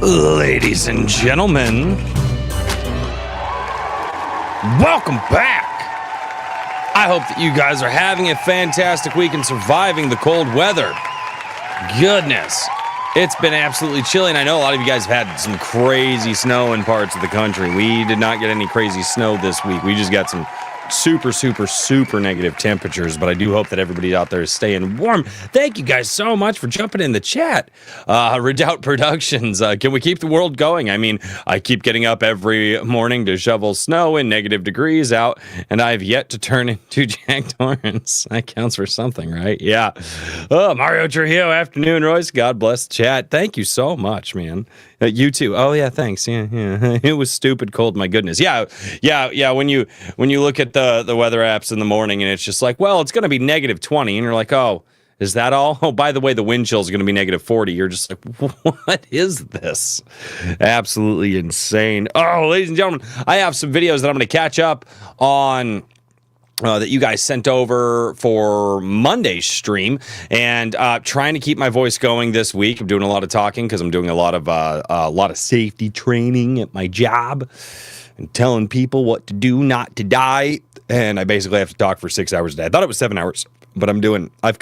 Ladies and gentlemen, welcome back. I hope that you guys are having a fantastic week and surviving the cold weather. Goodness, it's been absolutely chilly, and I know a lot of you guys have had some crazy snow in parts of the country. We did not get any crazy snow this week. We just got some super negative temperatures, but I do hope that everybody out there is staying warm. Thank you guys so much for jumping in the chat. Redoubt Productions, can we keep the world going? I mean, I keep getting up every morning to shovel snow in negative degrees out, and I've yet to turn into Jack Torrance. That counts for something, right? Yeah. Oh, Mario Trujillo, afternoon, Royce. God bless the chat. Thank you so much, man. You too. Oh yeah, thanks. Yeah. It was stupid cold. My goodness. Yeah. When you look at the weather apps in the morning and it's just like, well, it's going to be negative 20, and you're like, oh, is that all? Oh, by the way, the wind chill is going to be negative 40. You're just like, what is this? Absolutely insane. Oh, ladies and gentlemen, I have some videos that I'm going to catch up on. That you guys sent over for Monday's stream, and trying to keep my voice going this week. I'm doing a lot of talking because I'm doing a lot of safety training at my job and telling people what to do not to die. And I basically have to talk for 6 hours a day. I thought it was 7 hours, but I've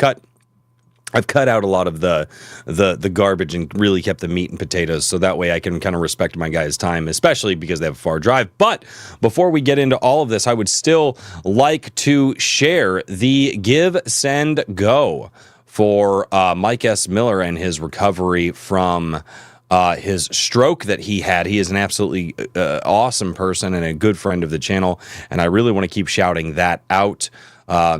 cut out a lot of the garbage and really kept the meat and potatoes, so that way I can kind of respect my guys' time, especially because they have a far drive. But before we get into all of this, I would still like to share the Give, Send, Go for Mike S. Miller and his recovery from his stroke that he had. He is an absolutely awesome person and a good friend of the channel, and I really want to keep shouting that out.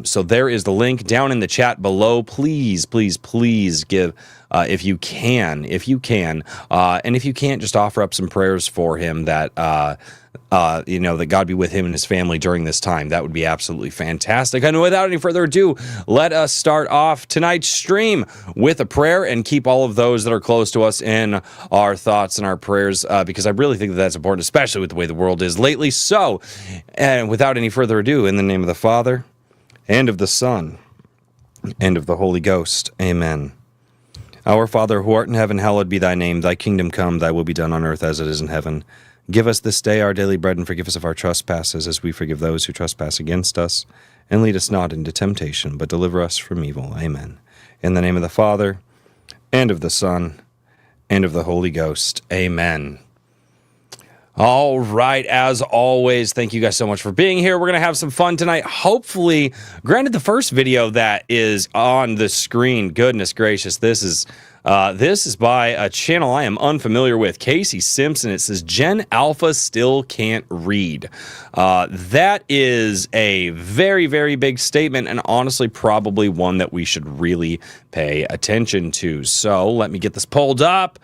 So there is the link down in the chat below. Please give, if you can, and if you can't, just offer up some prayers for him that, that God be with him and his family during this time. That would be absolutely fantastic. And without any further ado, let us start off tonight's stream with a prayer and keep all of those that are close to us in our thoughts and our prayers, because I really think that that's important, especially with the way the world is lately. So, and without any further ado, in the name of the Father, and of the Son, and of the Holy Ghost. Amen. Our Father, who art in heaven, hallowed be thy name. Thy kingdom come, thy will be done on earth as it is in heaven. Give us this day our daily bread, and forgive us of our trespasses, as we forgive those who trespass against us. And lead us not into temptation, but deliver us from evil. Amen. In the name of the Father, and of the Son, and of the Holy Ghost. Amen. All right, as always, thank you guys so much for being here. We're going to have some fun tonight. Hopefully, granted, the first video that is on the screen, goodness gracious, this is by a channel I am unfamiliar with, Casey Simpson. It says, Gen Alpha still can't read. That is a very big statement, and honestly, probably one that we should really pay attention to. So let me get this pulled up,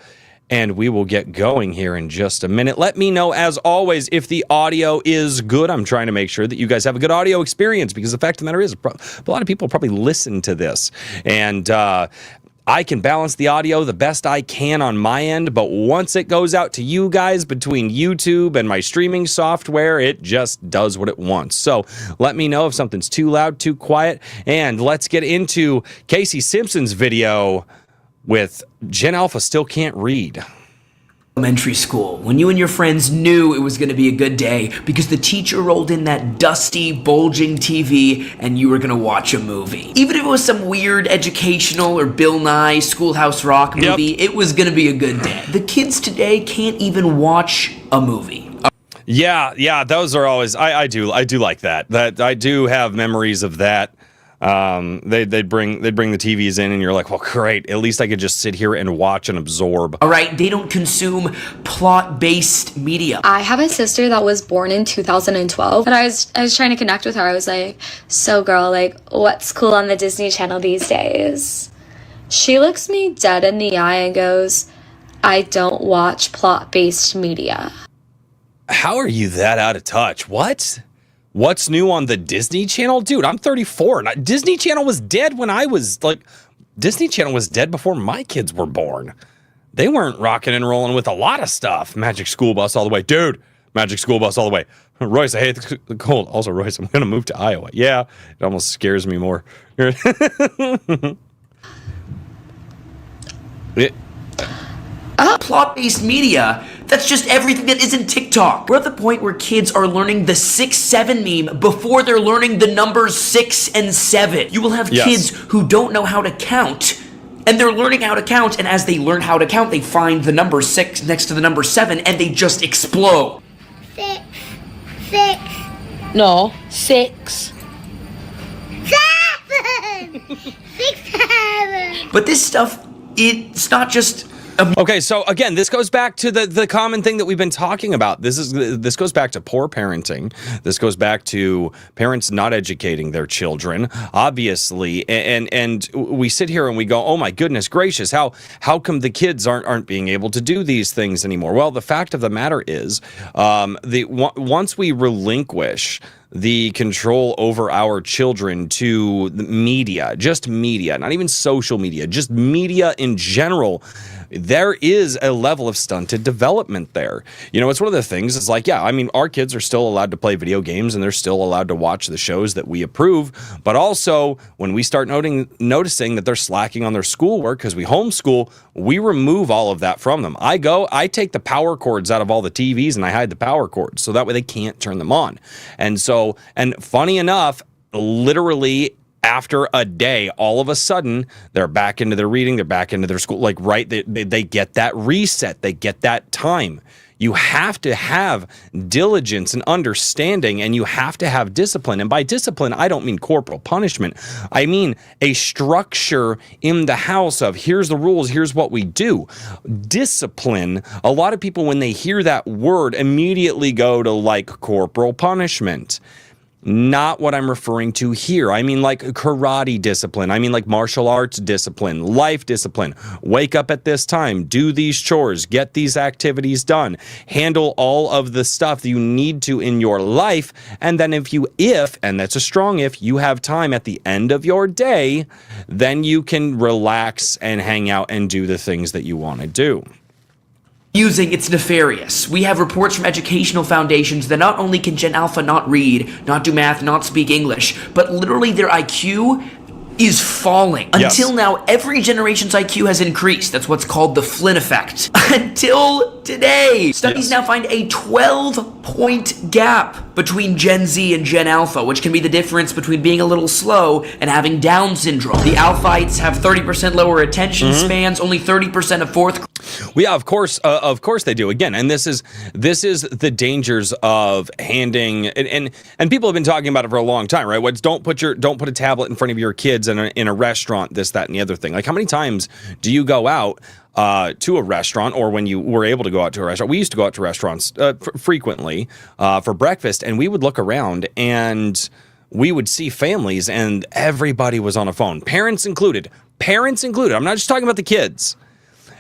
and we will get going here in just a minute. Let me know, as always, if the audio is good. I'm trying to make sure that you guys have a good audio experience, because the fact of the matter is, a lot of people probably listen to this. And I can balance the audio the best I can on my end, but once it goes out to you guys between YouTube and my streaming software, it just does what it wants. So let me know if something's too loud, too quiet, and let's get into Casey Simpson's video with Gen Alpha Still Can't Read. Elementary school, when you and your friends knew it was going to be a good day because the teacher rolled in that dusty, bulging TV and you were going to watch a movie. Even if it was some weird educational or Bill Nye Schoolhouse Rock movie, It was going to be a good day. The kids today can't even watch a movie. Yeah, those are always, I do like that. That I do have memories of that. They'd bring the TVs in, and you're like, well, great, at least I could just sit here and watch and absorb. All right, they don't consume plot-based media. I have a sister that was born in 2012, and I was trying to connect with her. I was like, so girl, like, what's cool on the Disney Channel these days? She looks me dead in the eye and goes, I don't watch plot-based media. How are you that out of touch? What? What's new on the Disney Channel? Dude, I'm 34. And Disney Channel was dead when I was, Disney Channel was dead before my kids were born. They weren't rocking and rolling with a lot of stuff. Magic School Bus all the way. Dude, Magic School Bus all the way. Royce, I hate the cold. Also, Royce, I'm going to move to Iowa. Yeah, it almost scares me more. plot-based media that's just everything that isn't TikTok. We're at the point where kids are learning the 6-7 meme before they're learning the numbers 6 and 7. You will have kids who don't know how to count, and they're learning how to count, and as they learn how to count, they find the number 6 next to the number 7, and they just explode. 6. 6. No, 6. 7. 6, 7. But this stuff, it's not just... Okay, so again, this goes back to the common thing that we've been talking about. This goes back to poor parenting. This goes back to parents not educating their children, obviously. And we sit here and we go, "Oh my goodness gracious, how come the kids aren't being able to do these things anymore?" Well, the fact of the matter is, once we relinquish the control over our children to the media, just media, not even social media, just media in general, there is a level of stunted development there. You know, it's one of the things, it's like, yeah, I mean, our kids are still allowed to play video games and they're still allowed to watch the shows that we approve. But also, when we start noticing that they're slacking on their schoolwork because we homeschool, we remove all of that from them. I take the power cords out of all the TVs and I hide the power cords so that way they can't turn them on. And so, and funny enough, literally after a day, all of a sudden, they're back into their reading, they're back into their school, like, right, they get that reset, they get that time. You have to have diligence and understanding, and you have to have discipline. And by discipline, I don't mean corporal punishment. I mean a structure in the house of here's the rules, here's what we do. Discipline, a lot of people, when they hear that word, immediately go to like corporal punishment. Not what I'm referring to here. I mean like karate discipline. I mean like martial arts discipline, life discipline. Wake up at this time, do these chores, get these activities done, handle all of the stuff that you need to in your life. And then if, and that's a strong if, you have time at the end of your day, then you can relax and hang out and do the things that you want to do. It's nefarious. We have reports from educational foundations that not only can Gen Alpha not read, not do math, not speak English, but literally their IQ is falling. Yes. Until now, every generation's IQ has increased. That's what's called the Flynn effect. Until today. Studies now find a 12-point gap between Gen Z and Gen Alpha, which can be the difference between being a little slow and having Down syndrome. The Alphites have 30% lower attention spans, only 30% of fourth. Yeah, of course they do. Again, and this is the dangers of handing and people have been talking about it for a long time, right? What's don't put a tablet in front of your kids in a restaurant, this, that, and the other thing. Like, how many times do you go out to a restaurant, or when you were able to go out to a restaurant? We used to go out to restaurants frequently for breakfast, and we would look around and we would see families and everybody was on a phone, parents included. I'm not just talking about the kids.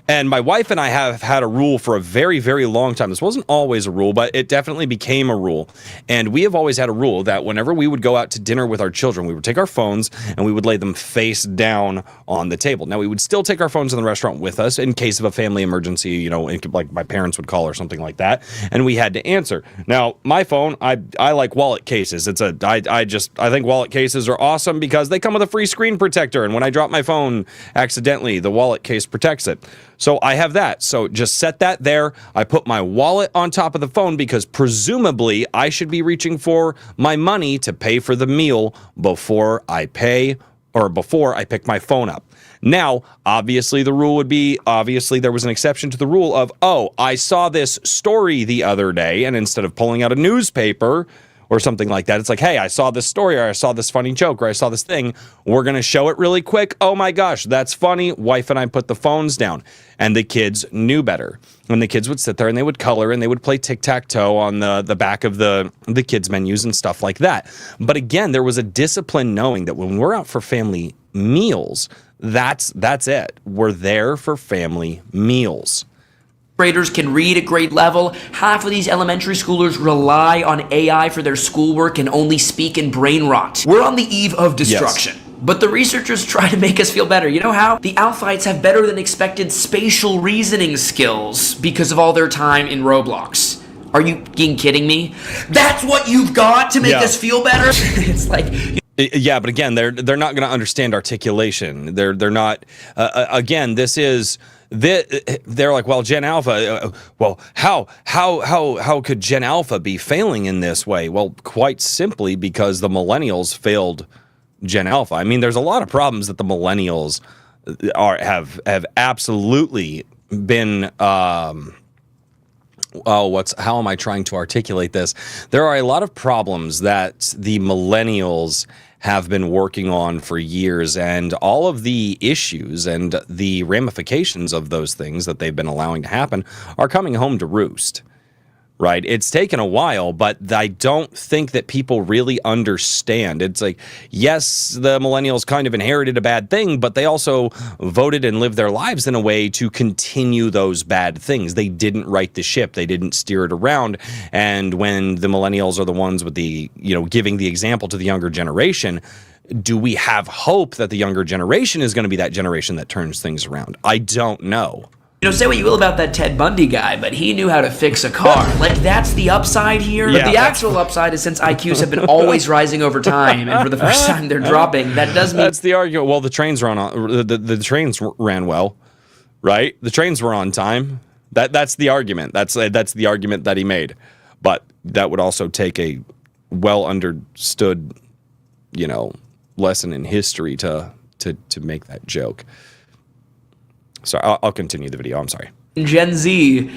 And my wife and I have had a rule for a very, very long time. This wasn't always a rule, but it definitely became a rule. And we have always had a rule that whenever we would go out to dinner with our children, we would take our phones and we would lay them face down on the table. Now, we would still take our phones in the restaurant with us in case of a family emergency, you know, like my parents would call or something like that, and we had to answer. Now, my phone, I like wallet cases. I think wallet cases are awesome because they come with a free screen protector, and when I drop my phone accidentally, the wallet case protects it. So I have that. So just set that there. I put my wallet on top of the phone because presumably I should be reaching for my money to pay for the meal before I pick my phone up. Now, obviously the rule would be, there was an exception to the rule of, oh, I saw this story the other day, and instead of pulling out a newspaper or something like that, it's like, hey, I saw this story, or I saw this funny joke, or I saw this thing. We're going to show it really quick. Oh my gosh, that's funny. Wife and I put the phones down. And the kids knew better. And the kids would sit there and they would color and they would play tic-tac-toe on the back of the kids' menus and stuff like that. But again, there was a discipline knowing that when we're out for family meals, that's it. We're there for family meals. Graders can read at grade level. Half of these elementary schoolers rely on AI for their schoolwork and only speak in brain rot. We're on the eve of destruction. Yes. But the researchers try to make us feel better. You know how? The Alphites have better than expected spatial reasoning skills because of all their time in Roblox. Are you kidding me? That's what you've got to make us feel better? It's like... Yeah, but again, they're not going to understand articulation. They're not. Again, this is they're like, well, Gen Alpha, well, how could Gen Alpha be failing in this way? Well, quite simply because the millennials failed Gen Alpha. I mean, there's a lot of problems that the millennials have absolutely been. How am I trying to articulate this? There are a lot of problems that the millennials have been working on for years, and all of the issues and the ramifications of those things that they've been allowing to happen are coming home to roost. Right? It's taken a while, but I don't think that people really understand. It's like, yes, the millennials kind of inherited a bad thing, but they also voted and lived their lives in a way to continue those bad things. They didn't right the ship. They didn't steer it around. And when the millennials are the ones with the, giving the example to the younger generation, do we have hope that the younger generation is going to be that generation that turns things around? I don't know. Say what you will about that Ted Bundy guy, but he knew how to fix a car. Like, that's the upside here. Yeah, but the actual upside is since IQs have been always rising over time, and for the first time they're dropping, that does mean... That's the argument. Well, the trains the trains ran well, right? The trains were on time. That's the argument. That's the argument that he made. But that would also take a well understood, lesson in history to make that joke. Sorry, I'll continue the video. I'm sorry. Gen Z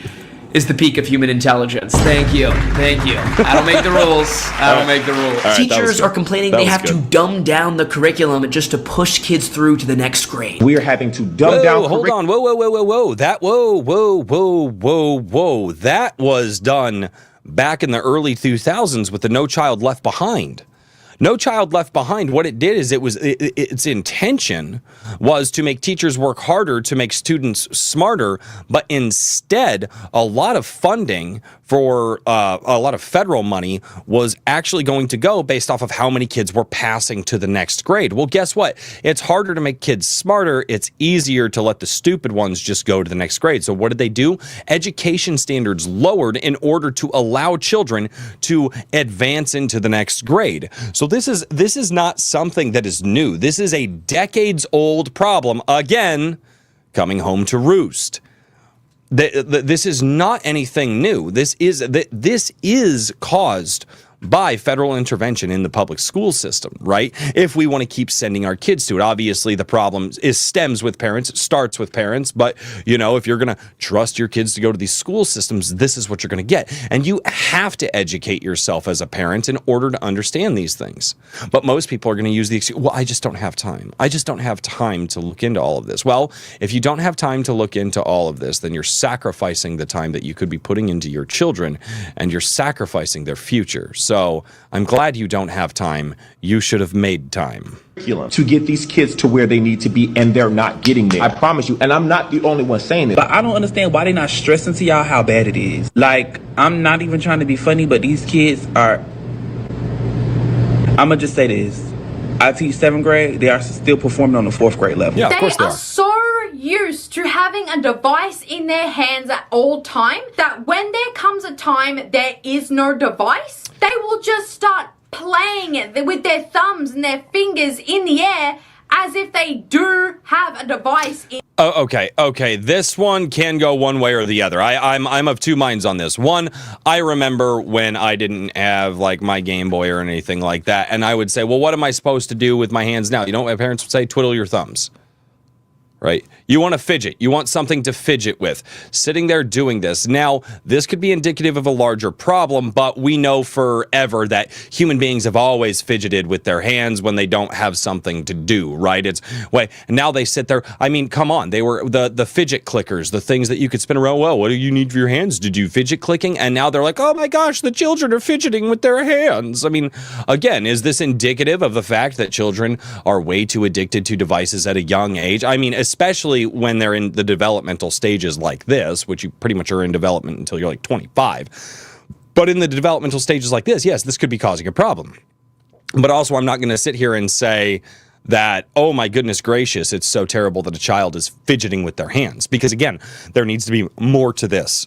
is the peak of human intelligence. Thank you. I don't make the rules. Right, Teachers are complaining they have to dumb down the curriculum just to push kids through to the next grade. We are having to dumb down. Hold on. Whoa. That was done back in the early 2000s with the No Child Left Behind. No Child Left Behind, what it did is its intention was to make teachers work harder to make students smarter, but instead, a lot of funding for a lot of federal money was actually going to go based off of how many kids were passing to the next grade. Well, guess what? It's harder to make kids smarter. It's easier to let the stupid ones just go to the next grade. So what did they do? Education standards lowered in order to allow children to advance into the next grade. So this is not something that is new. This is a decades-old problem, again, coming home to roost. This is not anything new. This is caused by federal intervention in the public school system, right? If we want to keep sending our kids to it, obviously the problem stems with parents. It starts with parents, but if you're going to trust your kids to go to these school systems, this is what you're going to get. And you have to educate yourself as a parent in order to understand these things. But most people are going to use the excuse, well, I just don't have time. I just don't have time to look into all of this. Well, if you don't have time to look into all of this, then you're sacrificing the time that you could be putting into your children, and you're sacrificing their future. So I'm glad you don't have time. You should have made time. To get these kids to where they need to be, and they're not getting there. I promise you, and I'm not the only one saying this. But I don't understand why they're not stressing to y'all how bad it is. Like, I'm not even trying to be funny, but these kids are... I'm going to just say this. I teach 7th grade. They are still performing on the 4th grade level. Yeah, of course they are. So used to having a device in their hands at all time that when there comes a time there is no device, they will just start playing it with their thumbs and their fingers in the air as if they do have a device in. Oh, okay. This one can go one way or the other. I'm of two minds on this. One, I remember when I didn't have like my Game Boy or anything like that, and I would say, well, what am I supposed to do with my hands now? You know what my parents would say? Twiddle your thumbs. Right? You want to fidget. You want something to fidget with. Sitting there doing this. Now, this could be indicative of a larger problem, but we know forever that human beings have always fidgeted with their hands when they don't have something to do, right? And now they sit there. I mean, come on. They were the fidget clickers, the things that you could spin around. Well, what do you need for your hands to do fidget clicking? And now they're like, oh my gosh, the children are fidgeting with their hands. I mean, again, is this indicative of the fact that children are way too addicted to devices at a young age? I mean, especially when they're in the developmental stages like this, which you pretty much are in development until you're like 25. But in the developmental stages like this, yes, this could be causing a problem. But also, I'm not going to sit here and say that, oh my goodness gracious, it's so terrible that a child is fidgeting with their hands. Because again, there needs to be more to this.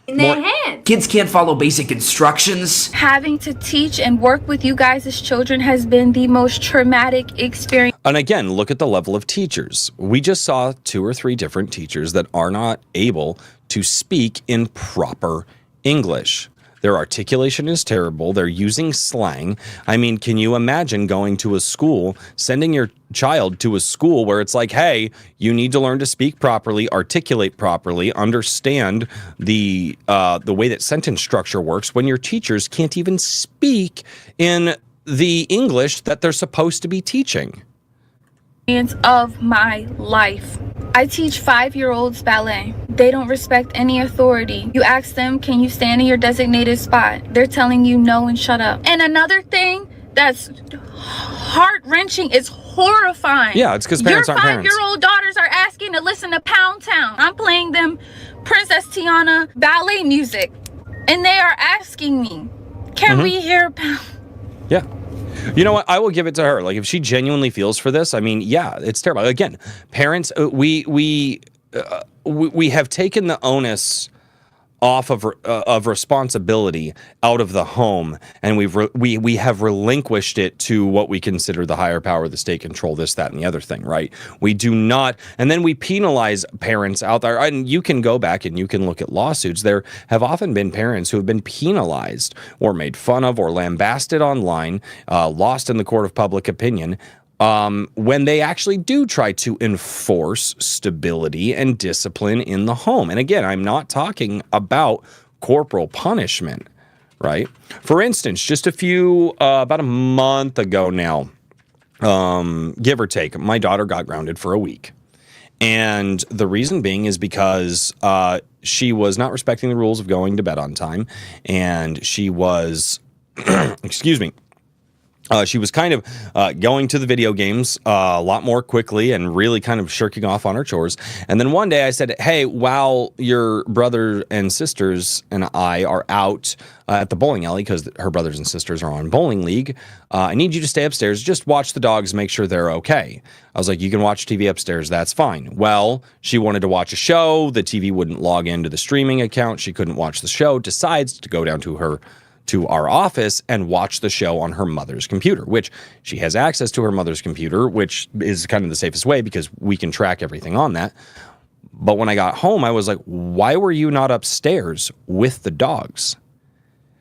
In their hands. Kids can't follow basic instructions. Having to teach and work with you guys as children has been the most traumatic experience. And again, look at the level of teachers. We just saw 2 or 3 different teachers that are not able to speak in proper English. Their articulation is terrible. They're using slang. I mean, can you imagine going to a school, sending your child to a school where it's like, hey, you need to learn to speak properly, articulate properly, understand the way that sentence structure works, when your teachers can't even speak in the English that they're supposed to be teaching? Of my life. I teach 5-year-olds ballet. They don't respect any authority. You ask them, can you stand in your designated spot? They're telling you no and shut up. And another thing that's heart-wrenching, is horrifying. Yeah, it's because parents aren't parents. Your 5-year-old daughters are asking to listen to Pound Town. I'm playing them Princess Tiana ballet music. And they are asking me, can we hear Pound? Yeah. You know what? I will give it to her. Like, if she genuinely feels for this, I mean, yeah, it's terrible. Again, parents, we have taken the onus off of responsibility out of the home, and we have relinquished it to what we consider the higher power, the state control, this, that, and the other thing, right? We do not, and then we penalize parents out there. And you can go back and you can look at lawsuits. There have often been parents who have been penalized or made fun of or lambasted online, lost in the court of public opinion, when they actually do try to enforce stability and discipline in the home. And again, I'm not talking about corporal punishment, right? For instance, just about a month ago now, give or take, my daughter got grounded for a week. And the reason being is because she was not respecting the rules of going to bed on time, and she was, excuse me, she was kind of going to the video games a lot more quickly and really kind of shirking off on her chores. And then one day I said, hey, while your brother and sisters and I are out at the bowling alley, because her brothers and sisters are on bowling league, I need you to stay upstairs, just watch the dogs, make sure they're okay. I was like, you can watch TV upstairs, that's fine. Well, she wanted to watch a show. The TV wouldn't log into the streaming account. She couldn't watch the show, decides to go down to our office and watch the show on her mother's computer, which she has access to her mother's computer, which is kind of the safest way because we can track everything on that. But when I got home, I was like, why were you not upstairs with the dogs?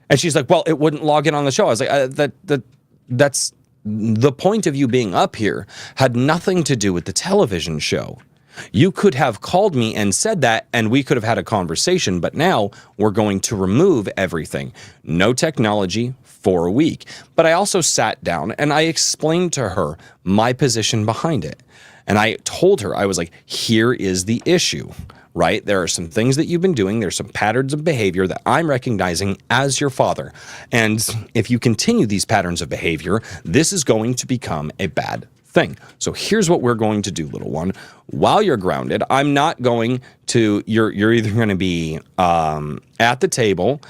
And she's like, well, it wouldn't log in on the show. I was like, that's the point of you being up here had nothing to do with the television show. You could have called me and said that, and we could have had a conversation, but now we're going to remove everything. No technology for a week. But I also sat down and I explained to her my position behind it. And I told her, I was like, here is the issue, right? There are some things that you've been doing. There's some patterns of behavior that I'm recognizing as your father. And if you continue these patterns of behavior, this is going to become a bad thing. So here's what we're going to do, little one. While you're grounded, I'm not going to, you're either going to be at the table,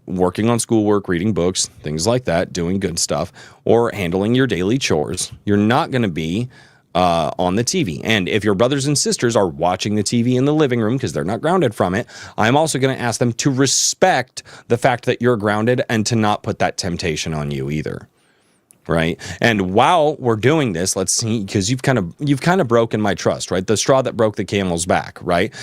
working on schoolwork, reading books, things like that, doing good stuff, or handling your daily chores. You're not going to be on the TV. And if your brothers and sisters are watching the TV in the living room because they're not grounded from it, I'm also going to ask them to respect the fact that you're grounded and to not put that temptation on you either. Right. And while we're doing this, let's see, because you've kind of broken my trust, right? The straw that broke the camel's back, right?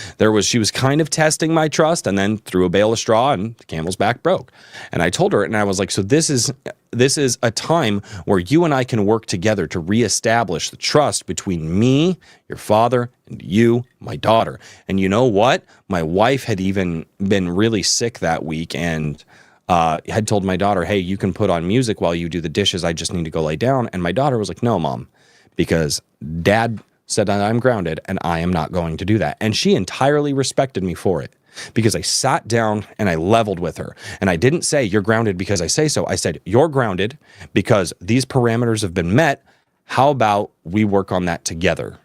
She was kind of testing my trust and then threw a bale of straw and the camel's back broke. And I told her, and I was like, so this is a time where you and I can work together to reestablish the trust between me, your father, and you, my daughter. And you know what? My wife had even been really sick that week and had told my daughter, hey, you can put on music while you do the dishes. I just need to go lay down. And my daughter was like, no, Mom, because Dad said that I'm grounded and I am not going to do that. And she entirely respected me for it because I sat down and I leveled with her. And I didn't say you're grounded because I say so. I said, you're grounded because these parameters have been met. How about we work on that together?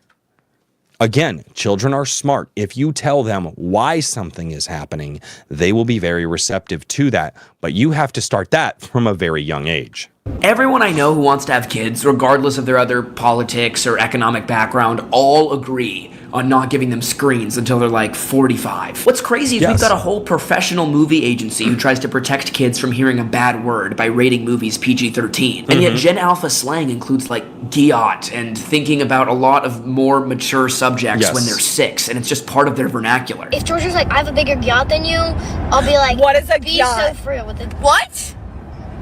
Again, children are smart. If you tell them why something is happening, they will be very receptive to that. But you have to start that from a very young age. Everyone I know who wants to have kids, regardless of their other politics or economic background, all agree on not giving them screens until they're like 45. What's crazy is we've got a whole professional movie agency who tries to protect kids from hearing a bad word by rating movies PG-13. And yet Gen Alpha slang includes like giot and thinking about a lot of more mature subjects when they're 6, and it's just part of their vernacular. If George was like, I have a bigger yacht than you, I'll be like, What is a be yacht? so free with it. What?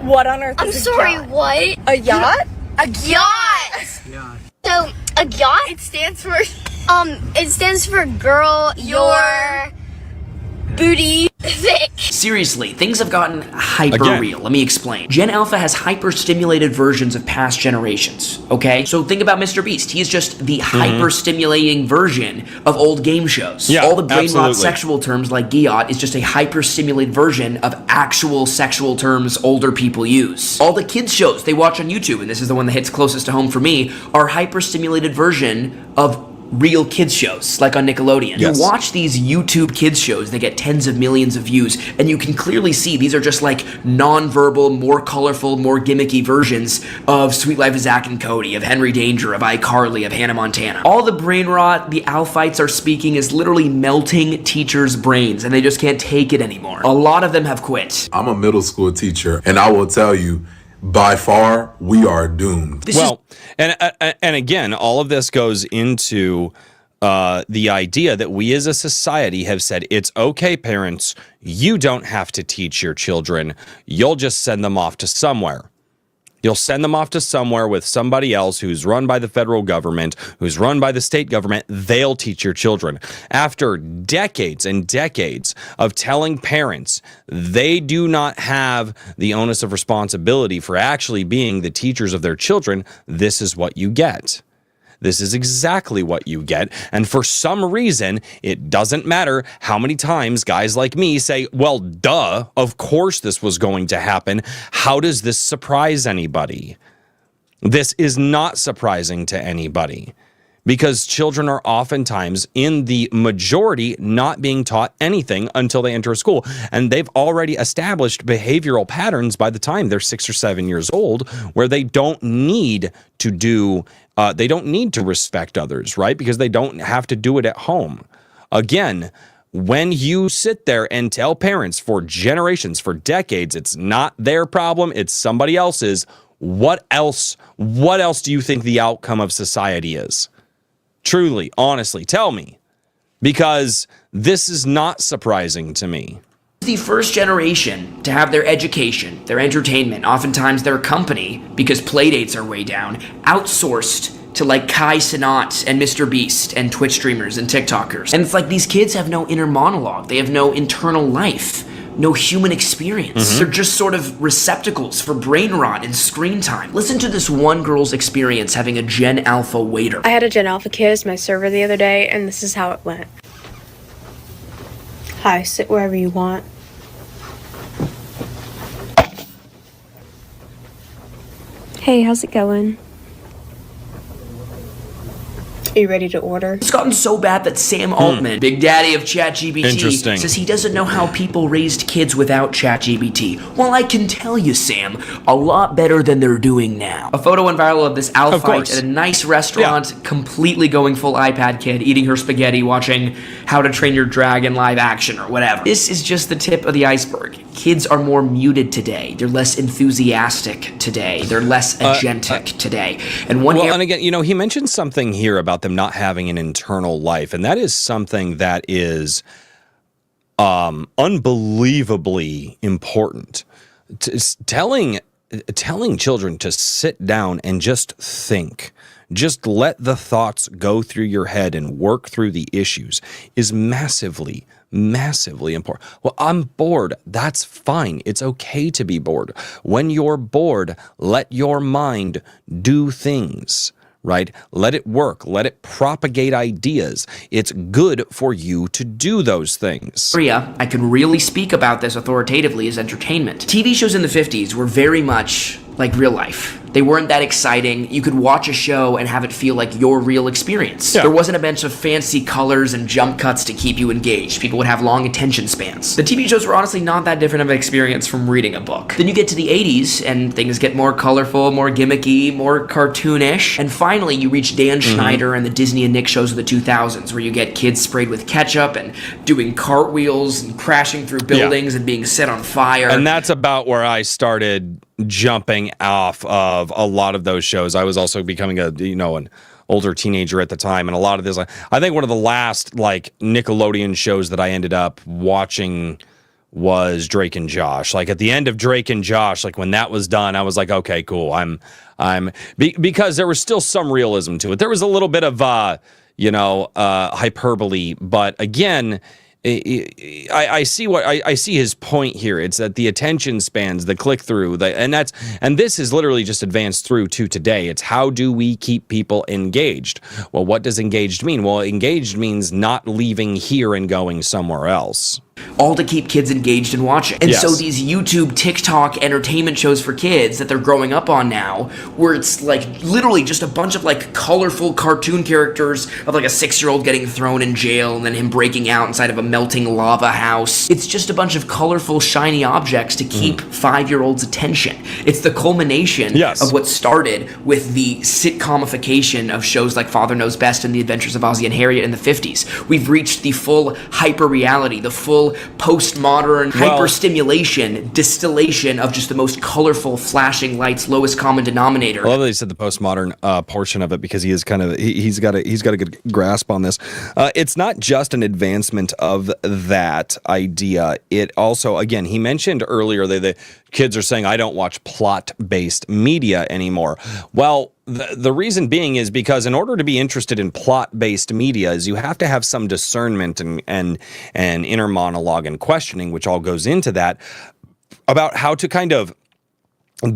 What on earth I'm is a sorry, yacht? what? A yacht? A yacht! So, a yacht? It stands for... It stands for girl, your booty thick. Seriously, things have gotten hyper Again. real. Let me explain. Gen Alpha has hyper-stimulated versions of past generations, okay? So think about Mr. Beast. He is just the hyper-stimulating version of old game shows. Yeah, All the brain rot absolutely. sexual terms like giot is just a hyper-stimulated version of actual sexual terms older people use. All the kids shows they watch on YouTube, and this is the one that hits closest to home for me, are hyper-stimulated version of real kids shows, like on Nickelodeon. Yes. You watch these YouTube kids shows, they get tens of millions of views, and you can clearly see these are just like non-verbal, more colorful, more gimmicky versions of Sweet Life of Zack and Cody, of Henry Danger, of iCarly, of Hannah Montana. All the brain rot the Alphites are speaking is literally melting teachers' brains, and they just can't take it anymore. A lot of them have quit. I'm a middle school teacher, and I will tell you, by far, we are doomed. And again, all of this goes into the idea that we as a society have said, it's okay, parents, you don't have to teach your children. You'll just send them off to somewhere. You'll send them off to somewhere with somebody else who's run by the federal government, who's run by the state government. They'll teach your children. After decades and decades of telling parents they do not have the onus of responsibility for actually being the teachers of their children, this is what you get. This is exactly what you get. And for some reason, it doesn't matter how many times guys like me say, well, duh, of course this was going to happen. How does this surprise anybody? This is not surprising to anybody because children are oftentimes, in the majority, not being taught anything until they enter a school. And they've already established behavioral patterns by the time they're 6 or 7 years old where they don't need to do they don't need to respect others, right? Because they don't have to do it at home. Again, when you sit there and tell parents for generations, for decades, it's not their problem, it's somebody else's, what else do you think the outcome of society is? Truly, honestly, tell me. Because this is not surprising to me. The first generation to have their education, their entertainment, oftentimes their company, because playdates are way down, outsourced to like Kai Cenat and Mr. Beast and Twitch streamers and TikTokers. And it's like these kids have no inner monologue. They have no internal life, no human experience. They're just sort of receptacles for brain rot and screen time. Listen to this one girl's experience having a Gen Alpha waiter. I had a Gen Alpha kid as my server the other day, and this is how it went. Hi, sit wherever you want. Hey, how's it going? Are you ready to order? It's gotten so bad that Sam Altman, big daddy of ChatGPT, Interesting. says he doesn't know how people raised kids without ChatGPT. Well, I can tell you, Sam, a lot better than they're doing now. A photo went viral of this Alphite at a nice restaurant, completely going full iPad kid, eating her spaghetti, watching How to Train Your Dragon live action or whatever. This is just the tip of the iceberg. Kids are more muted today. They're less enthusiastic today. They're less agentic today. And and again, you know, he mentioned something here about them not having an internal life, and that is something that is unbelievably important. Telling children to sit down and just think, just let the thoughts go through your head and work through the issues is massively important. Well, I'm bored. That's fine. It's okay to be bored. When you're bored, let your mind do things, right? Let it work. Let it propagate ideas. It's good for you to do those things. Korea, I can really speak about this authoritatively, as entertainment. TV shows in the 50s were very much like real life. They weren't that exciting. You could watch a show and have it feel like your real experience. Yeah. There wasn't a bunch of fancy colors and jump cuts to keep you engaged. People would have long attention spans. The TV shows were honestly not that different of an experience from reading a book. Then you get to the 80s and things get more colorful, more gimmicky, more cartoonish. And finally you reach Dan Schneider and the Disney and Nick shows of the 2000s, where you get kids sprayed with ketchup and doing cartwheels and crashing through buildings and being set on fire. And that's about where I started jumping off of a lot of those shows. I was also becoming an older teenager at the time, and a lot of this, I think one of the last like Nickelodeon shows that I ended up watching was Drake and Josh. Like at the end of Drake and Josh, like when that was done, I was like, okay, cool. Because there was still some realism to it. There was a little bit of hyperbole, but again, I see his point here. It's that the attention spans, the click through, and this is literally just advanced through to today. It's how do we keep people engaged? Well, what does engaged mean? Well, engaged means not leaving here and going somewhere else. All to keep kids engaged and watching. And so these YouTube, TikTok entertainment shows for kids that they're growing up on now, where it's like literally just a bunch of like colorful cartoon characters of like a 6-year-old getting thrown in jail and then him breaking out inside of a melting lava house. It's just a bunch of colorful, shiny objects to keep 5-year-olds' attention. It's the culmination of what started with the sitcomification of shows like Father Knows Best and The Adventures of Ozzie and Harriet in the 50s. We've reached the full hyper reality, the full postmodern hyper-stimulation, distillation of just the most colorful, flashing lights, lowest common denominator. I love that he said the postmodern portion of it, because he is he's got a good grasp on this. It's not just an advancement of that idea. It also, again, he mentioned earlier that the kids are saying, I don't watch plot-based media anymore. Well, the reason being is because in order to be interested in plot-based media is you have to have some discernment and inner monologue and questioning, which all goes into that, about how to kind of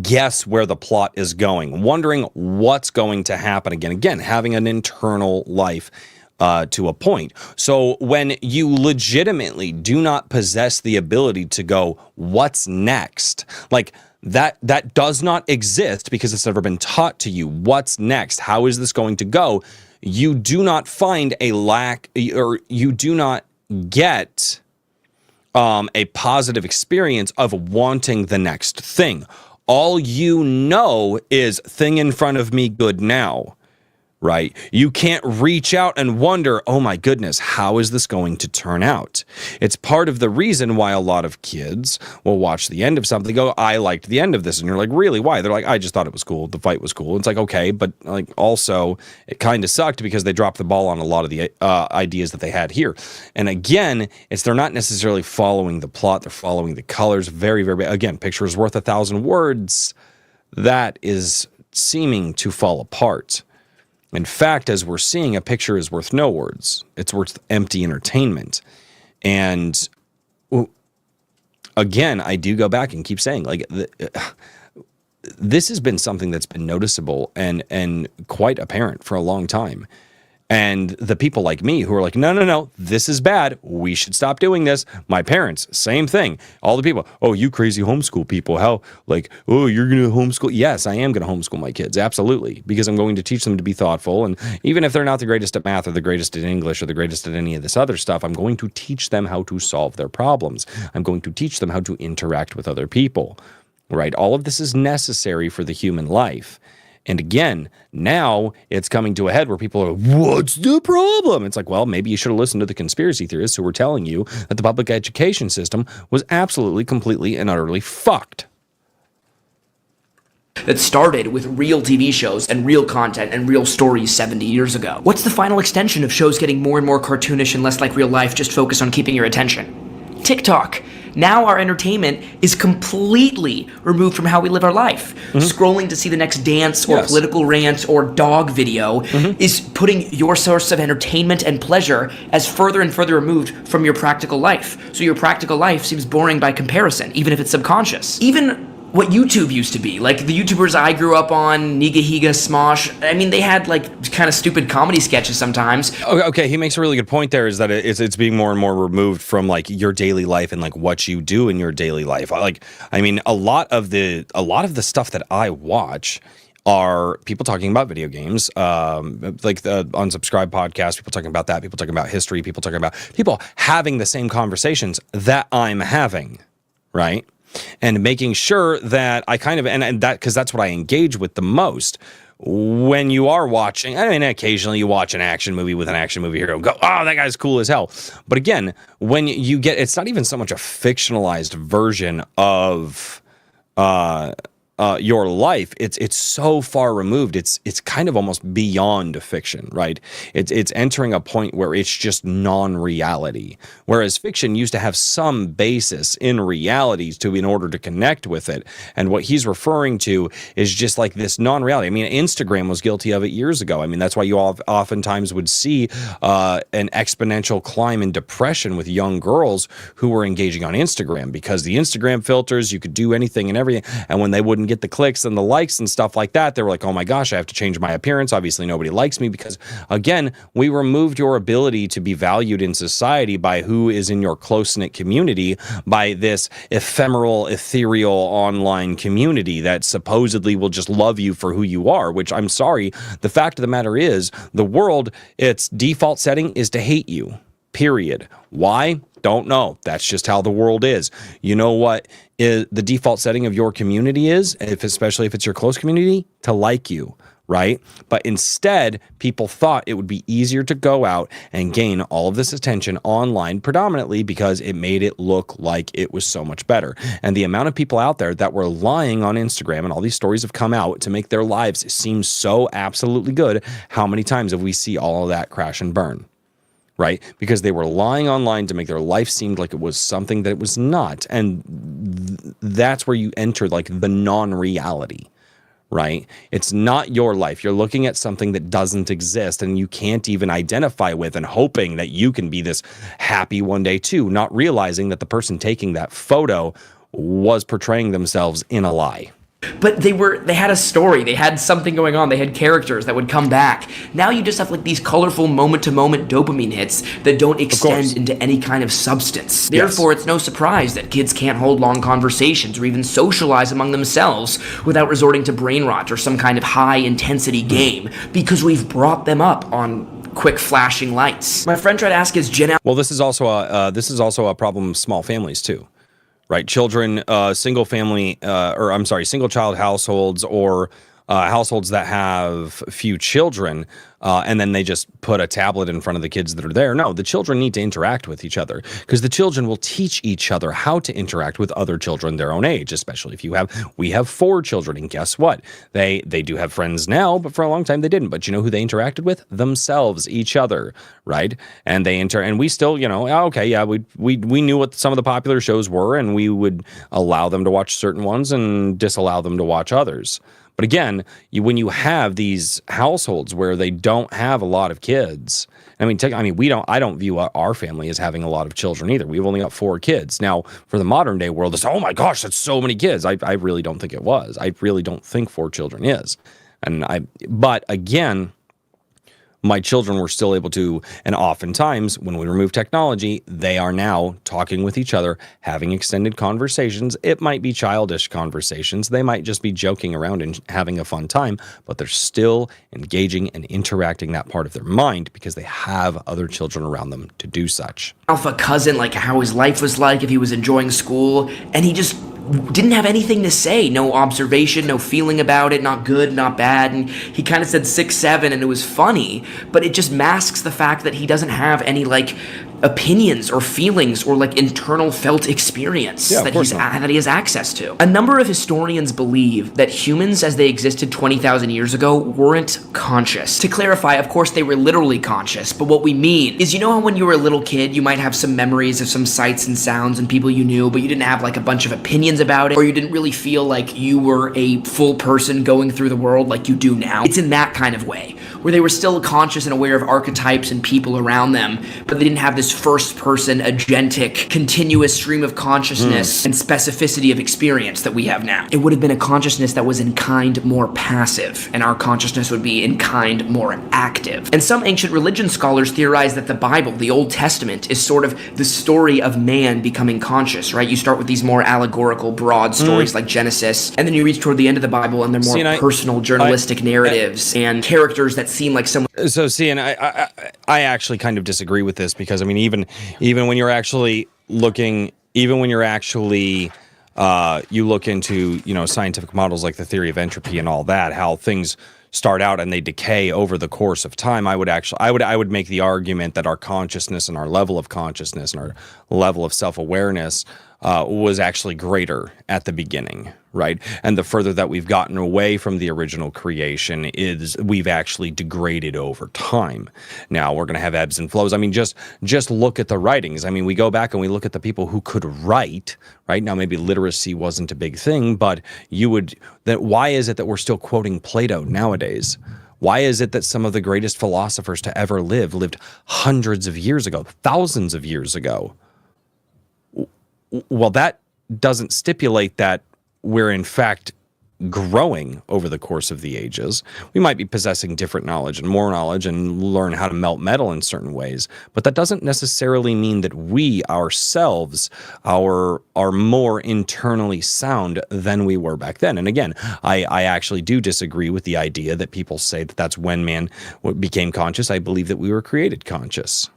guess where the plot is going, wondering what's going to happen. Again, having an internal life to a point. So when you legitimately do not possess the ability to go, what's next? Like, that does not exist because it's never been taught to you. What's next? How is this going to go? You do not find a lack, or you do not get a positive experience of wanting the next thing. All you know is thing in front of me, good now. Right? You can't reach out and wonder, oh my goodness, how is this going to turn out? It's part of the reason why a lot of kids will watch the end of something, go, I liked the end of this. And you're like, really? Why? They're like, I just thought it was cool. The fight was cool. It's like, okay, but like also it kind of sucked because they dropped the ball on a lot of the ideas that they had here. And again, they're not necessarily following the plot. They're following the colors. Very, very, again, picture is worth 1,000 words. That is seeming to fall apart. In fact, as we're seeing, a picture is worth no words. It's worth empty entertainment. And again, I do go back and keep saying, like, this has been something that's been noticeable and quite apparent for a long time. And the people like me who are like, no, this is bad. We should stop doing this. My parents, same thing. All the people, oh, you crazy homeschool people. How, like, oh, you're going to homeschool? Yes, I am going to homeschool my kids. Absolutely. Because I'm going to teach them to be thoughtful. And even if they're not the greatest at math or the greatest at English or the greatest at any of this other stuff, I'm going to teach them how to solve their problems. I'm going to teach them how to interact with other people, right? All of this is necessary for the human life. And again, now it's coming to a head where people are, what's the problem? It's like, well, maybe you should have listened to the conspiracy theorists who were telling you that the public education system was absolutely, completely, and utterly fucked. That started with real TV shows and real content and real stories 70 years ago. What's the final extension of shows getting more and more cartoonish and less like real life, just focused on keeping your attention? TikTok. Now our entertainment is completely removed from how we live our life. Scrolling to see the next dance or political rant or dog video is putting your source of entertainment and pleasure as further and further removed from your practical life. So your practical life seems boring by comparison, even if it's subconscious. Even what YouTube used to be. Like the YouTubers I grew up on, Niga Higa, Smosh, I mean, they had like kind of stupid comedy sketches sometimes. Okay, he makes a really good point there, is that it's being more and more removed from like your daily life and like what you do in your daily life. Like, I mean, a lot of the stuff that I watch, are people talking about video games, like the Unsubscribed podcast, people talking about that, people talking about history, people talking about people having the same conversations that I'm having, right? And making sure that I kind of, and that, because that's what I engage with the most. When you are watching, I mean, occasionally you watch an action movie with an action movie hero, go, oh, that guy's cool as hell. But again, when you get, it's not even so much a fictionalized version of your life. It's so far removed. It's kind of almost beyond fiction, right? It's entering a point where it's just non-reality. Whereas fiction used to have some basis in realities in order to connect with it. And what he's referring to is just like this non-reality. I mean, Instagram was guilty of it years ago. I mean, that's why you oftentimes would see an exponential climb in depression with young girls who were engaging on Instagram, because the Instagram filters, you could do anything and everything. And when they wouldn't get the clicks and the likes and stuff like that, they were like, oh my gosh, I have to change my appearance. Obviously, nobody likes me, because again, we removed your ability to be valued in society by who is in your close-knit community, by this ephemeral, ethereal online community that supposedly will just love you for who you are, which I'm sorry, the fact of the matter is, the world, its default setting is to hate you. Period. Why? Don't know. That's just how the world is. You know what the default setting of your community is, especially if it's your close community? To like you, right? But instead, people thought it would be easier to go out and gain all of this attention online, predominantly because it made it look like it was so much better. And the amount of people out there that were lying on Instagram, and all these stories have come out to make their lives seem so absolutely good, how many times have we see all of that crash and burn? Right? Because they were lying online to make their life seem like it was something that it was not. And that's where you enter like the non-reality, right? It's not your life. You're looking at something that doesn't exist and you can't even identify with, and hoping that you can be this happy one day too, not realizing that the person taking that photo was portraying themselves in a lie. But they had a story, they had something going on, they had characters that would come back. Now you just have like these colorful moment-to-moment dopamine hits that don't extend into any kind of substance. Therefore, it's no surprise that kids can't hold long conversations or even socialize among themselves without resorting to brain rot or some kind of high-intensity game, because we've brought them up on quick flashing lights. My friend tried to ask his Gen. Well, this is also a problem of small families too. Right, children, single child households, or households that have few children, and then they just put a tablet in front of the kids that are there. No, the children need to interact with each other, because the children will teach each other how to interact with other children their own age, especially if we have 4 children, and guess what? They do have friends now, but for a long time they didn't. But you know who they interacted with? Themselves, each other, right? And and we still, we knew what some of the popular shows were, and we would allow them to watch certain ones and disallow them to watch others. But again, when you have these households where they don't have a lot of kids, I don't view our family as having a lot of children either. We've only got 4 kids. Now, for the modern day world, it's, oh my gosh, that's so many kids. I really don't think it was. I really don't think 4 children is. But again, my children were still able to, and oftentimes when we remove technology, they are now talking with each other, having extended conversations. It might be childish conversations. They might just be joking around and having a fun time, but they're still engaging and interacting that part of their mind because they have other children around them to do such. Alpha cousin, like how his life was like, if he was enjoying school, and he just didn't have anything to say. No observation, no feeling about it, not good, not bad. And he kind of said 6, 7, and it was funny, but it just masks the fact that he doesn't have any like opinions or feelings or like internal felt experience that he has access to. A number of historians believe that humans as they existed 20,000 years ago weren't conscious. To clarify, of course they were literally conscious, but what we mean is, you know how when you were a little kid you might have some memories of some sights and sounds and people you knew, but you didn't have like a bunch of opinions about it, or you didn't really feel like you were a full person going through the world like you do now? It's in that kind of way, where where they were still conscious and aware of archetypes and people around them, but they didn't have this first-person, agentic, continuous stream of consciousness and specificity of experience that we have now. It would have been a consciousness that was in kind more passive, and our consciousness would be in kind more active. And some ancient religion scholars theorize that the Bible, the Old Testament, is sort of the story of man becoming conscious, right? You start with these more allegorical, broad stories like Genesis, and then you reach toward the end of the Bible and they're more personal, journalistic narratives and characters that seem like someone. So, see, and I actually kind of disagree with this because, I mean, even when you're actually looking, even when you're actually, you look into, you know, scientific models like the theory of entropy and all that, how things start out and they decay over the course of time. I would make the argument that our consciousness and our level of consciousness and our level of self-awareness was actually greater at the beginning, right? And the further that we've gotten away from the original creation is we've actually degraded over time. Now we're going to have ebbs and flows. I mean, just look at the writings. I mean, we go back and we look at the people who could write, right? Now maybe literacy wasn't a big thing, but why is it that we're still quoting Plato nowadays? Why is it that some of the greatest philosophers to ever live lived hundreds of years ago, thousands of years ago? Well, that doesn't stipulate that we're in fact growing over the course of the ages. We might be possessing different knowledge and more knowledge and learn how to melt metal in certain ways, but that doesn't necessarily mean that we ourselves are more internally sound than we were back then. And again, I actually do disagree with the idea that people say that that's when man became conscious. I believe that we were created conscious.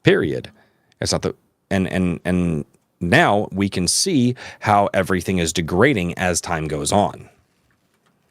Period. It's not the and now we can see how everything is degrading as time goes on.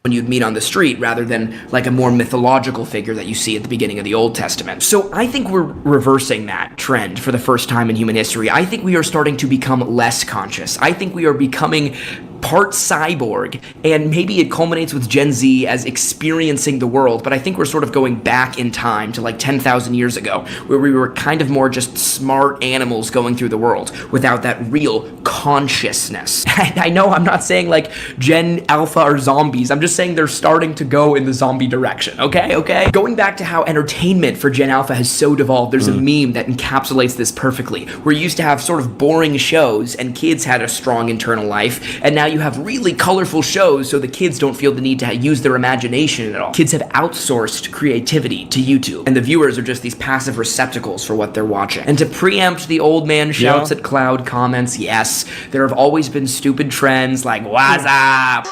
When you'd meet on the street rather than like a more mythological figure that you see at the beginning of the Old Testament. So I think we're reversing that trend for the first time in human history. I think we are starting to become less conscious. I think we are becoming part cyborg, and maybe it culminates with Gen Z as experiencing the world, but I think we're sort of going back in time to like 10,000 years ago, where we were kind of more just smart animals going through the world without that real consciousness. I know I'm not saying like Gen Alpha are zombies, I'm just saying they're starting to go in the zombie direction, okay? Going back to how entertainment for Gen Alpha has so devolved, there's a meme that encapsulates this perfectly, where you used to have sort of boring shows and kids had a strong internal life, and now you have really colorful shows so the kids don't feel the need to use their imagination at all. Kids have outsourced creativity to YouTube, and the viewers are just these passive receptacles for what they're watching. And to preempt the old man shouts at cloud comments, yes, there have always been stupid trends like, what's up?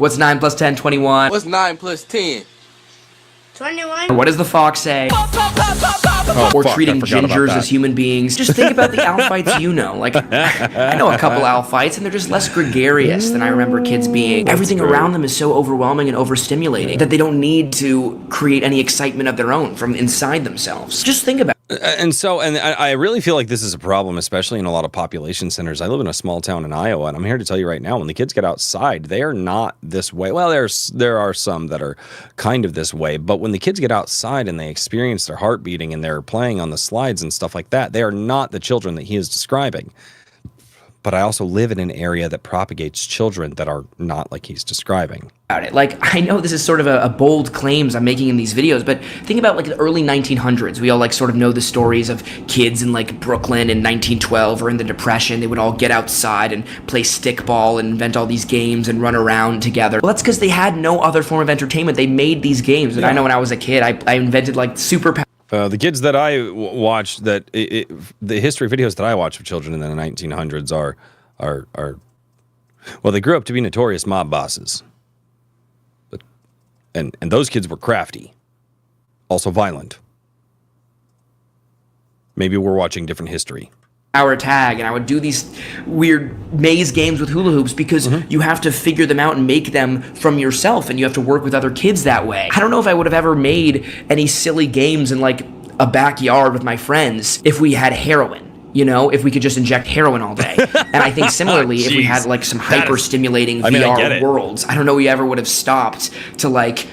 What's 9 plus 10, 21? What's 9 plus 10? 21. Or what does the fox say? Or treating gingers as human beings. Just think about the owl fights you know. Like, I know a couple owl fights, and they're just less gregarious than I remember kids being. Everything around them is so overwhelming and overstimulating that they don't need to create any excitement of their own from inside themselves. Just think about it. And I really feel like this is a problem, especially in a lot of population centers. I live in a small town in Iowa, and I'm here to tell you right now, when the kids get outside, they are not this way. Well, there are some that are kind of this way, but when the kids get outside and they experience their heart beating and they're playing on the slides and stuff like that, they are not the children that he is describing. But I also live in an area that propagates children that are not like he's describing. Like, I know this is sort of a bold claims I'm making in these videos, but think about like the early 1900s. We all like sort of know the stories of kids in like Brooklyn in 1912 or in the Depression. They would all get outside and play stickball and invent all these games and run around together. Well, that's because they had no other form of entertainment. They made these games. And I know when I was a kid, I invented like super the kids that I watched, the history videos that I watched of children in the 1900s are well, they grew up to be notorious mob bosses. But and those kids were crafty, also violent. Maybe we're watching different history. Hour tag, and I would do these weird maze games with hula hoops because you have to figure them out and make them from yourself, and you have to work with other kids that way. I don't know if I would have ever made any silly games in like a backyard with my friends if we had heroin. You know, if we could just inject heroin all day. And I think similarly, if we had like some hyper-stimulating VR worlds, I don't know we ever would have stopped to like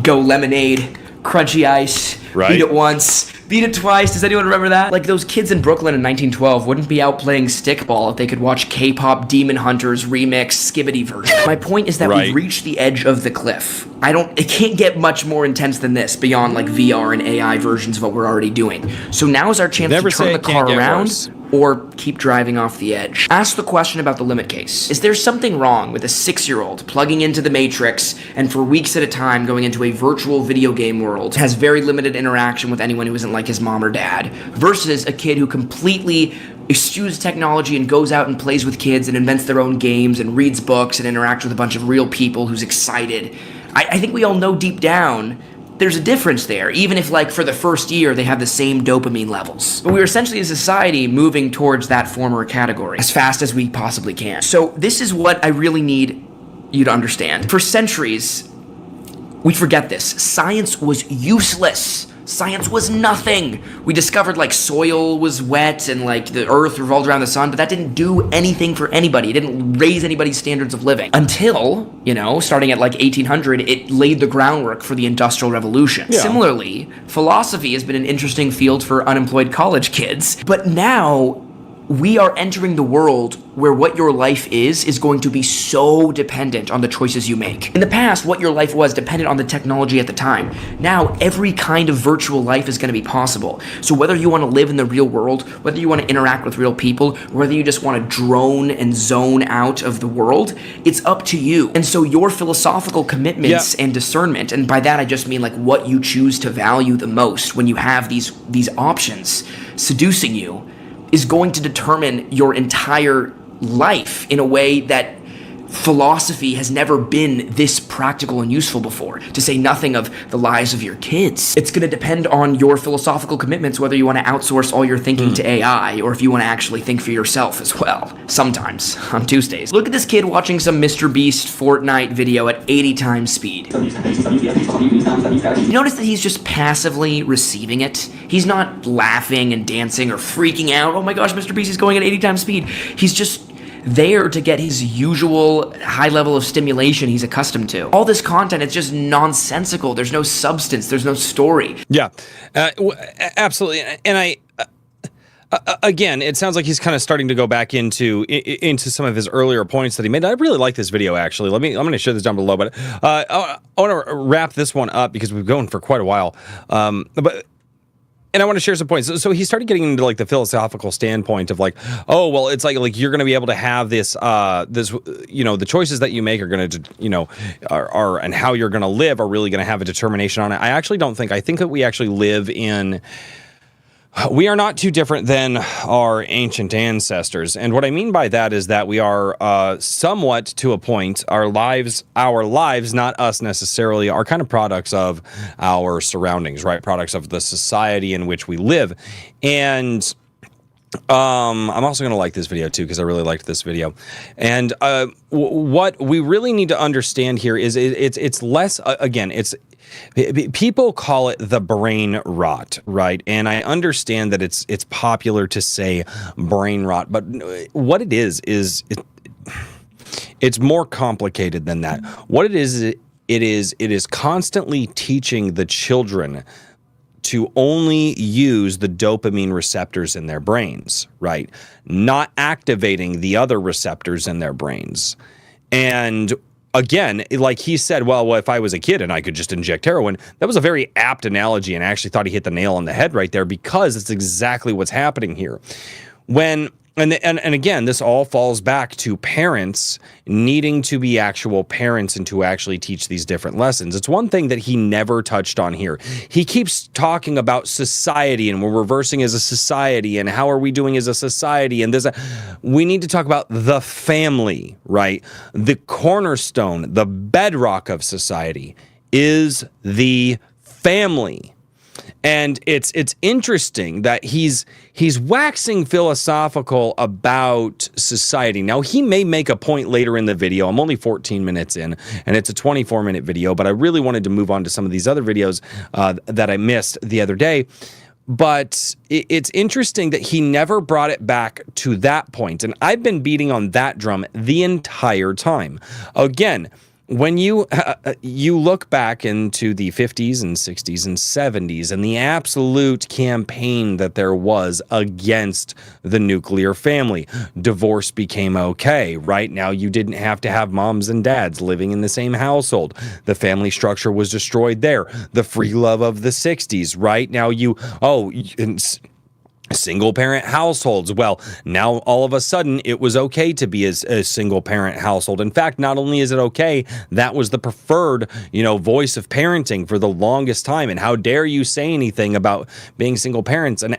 go lemonade crunchy ice, Right. beat it once, beat it twice. Does anyone remember that? Like those kids in Brooklyn in 1912 wouldn't be out playing stickball if they could watch K-pop Demon Hunters remix Skibbity version. My point is that Right. we've reached the edge of the cliff. It can't get much more intense than this beyond like VR and AI versions of what we're already doing. So now is our chance Never to say turn the it can't car get around worse. or keep driving off the edge. Ask the question about the limit case. Is there something wrong with a 6-year-old plugging into the Matrix and for weeks at a time going into a virtual video game world, has very limited interaction with anyone who isn't like his mom or dad, versus a kid who completely eschews technology and goes out and plays with kids and invents their own games and reads books and interacts with a bunch of real people who's excited? I think we all know deep down there's a difference there, even if, like, for the first year, they have the same dopamine levels. But we're essentially, as a society, moving towards that former category as fast as we possibly can. So this is what I really need you to understand. For centuries, we forget this. Science was useless. Science was nothing. We discovered like soil was wet and like the earth revolved around the sun, but that didn't do anything for anybody. It didn't raise anybody's standards of living until, starting at like 1800, it laid the groundwork for the Industrial Revolution. Yeah. Similarly, philosophy has been an interesting field for unemployed college kids, but now we are entering the world where what your life is going to be so dependent on the choices you make. In the past, what your life was depended on the technology at the time. Now, every kind of virtual life is going to be possible. So whether you want to live in the real world, whether you want to interact with real people, or whether you just want to drone and zone out of the world, it's up to you. And so your philosophical commitments and discernment, and by that I just mean like what you choose to value the most when you have these options seducing you, is going to determine your entire life in a way that philosophy has never been this practical and useful before, to say nothing of the lives of your kids. It's going to depend on your philosophical commitments, whether you want to outsource all your thinking to AI or if you want to actually think for yourself as well. Sometimes, on Tuesdays. Look at this kid watching some Mr. Beast Fortnite video at 80 times speed. You notice that he's just passively receiving it? He's not laughing and dancing or freaking out. Oh my gosh, Mr. Beast is going at 80 times speed. He's just there to get his usual high level of stimulation he's accustomed to. All this content, it's just nonsensical. There's no substance. There's no story. Yeah, absolutely. And again, it sounds like he's kind of starting to go back into some of his earlier points that he made. I really like this video, actually. I'm going to share this down below, but I want to wrap this one up because we've been going for quite a while. And I want to share some points. So he started getting into like the philosophical standpoint of like, oh, well, it's like you're going to be able to have this, the choices that you make are going to, are and how you're going to live are really going to have a determination on it. I actually don't think. I think that we actually live in. We are not too different than our ancient ancestors. And what I mean by that is that we are somewhat, to a point, our lives, not us necessarily, are kind of products of our surroundings, right? Products of the society in which we live. And I'm also going to like this video too, because I really liked this video. And what we really need to understand here is it's less, again, people call it the brain rot, right? And I understand that it's popular to say brain rot, but what it is it's more complicated than that. What it is constantly teaching the children to only use the dopamine receptors in their brains, right? Not activating the other receptors in their brains. And again, like he said, well, if I was a kid and I could just inject heroin, that was a very apt analogy, and I actually thought he hit the nail on the head right there, because it's exactly what's happening here. And again, this all falls back to parents needing to be actual parents and to actually teach these different lessons. It's one thing that he never touched on here. He keeps talking about society, and we're reversing as a society, and how are we doing as a society, and we need to talk about the family, right? The cornerstone, the bedrock of society is the family. And it's interesting that he's waxing philosophical about society. Now, he may make a point later in the video. I'm only 14 minutes in, and it's a 24-minute video, but I really wanted to move on to some of these other videos that I missed the other day. But it's interesting that he never brought it back to that point, and I've been beating on that drum the entire time. Again, when you look back into the 50s and 60s and 70s and the absolute campaign that there was against the nuclear family, divorce became okay. Right now, you didn't have to have moms and dads living in the same household. The family structure was destroyed there. The free love of the 60s. Right now, single parent households. Well, now all of a sudden it was okay to be a single parent household. In fact, not only is it okay, that was the preferred, voice of parenting for the longest time. And how dare you say anything about being single parents? And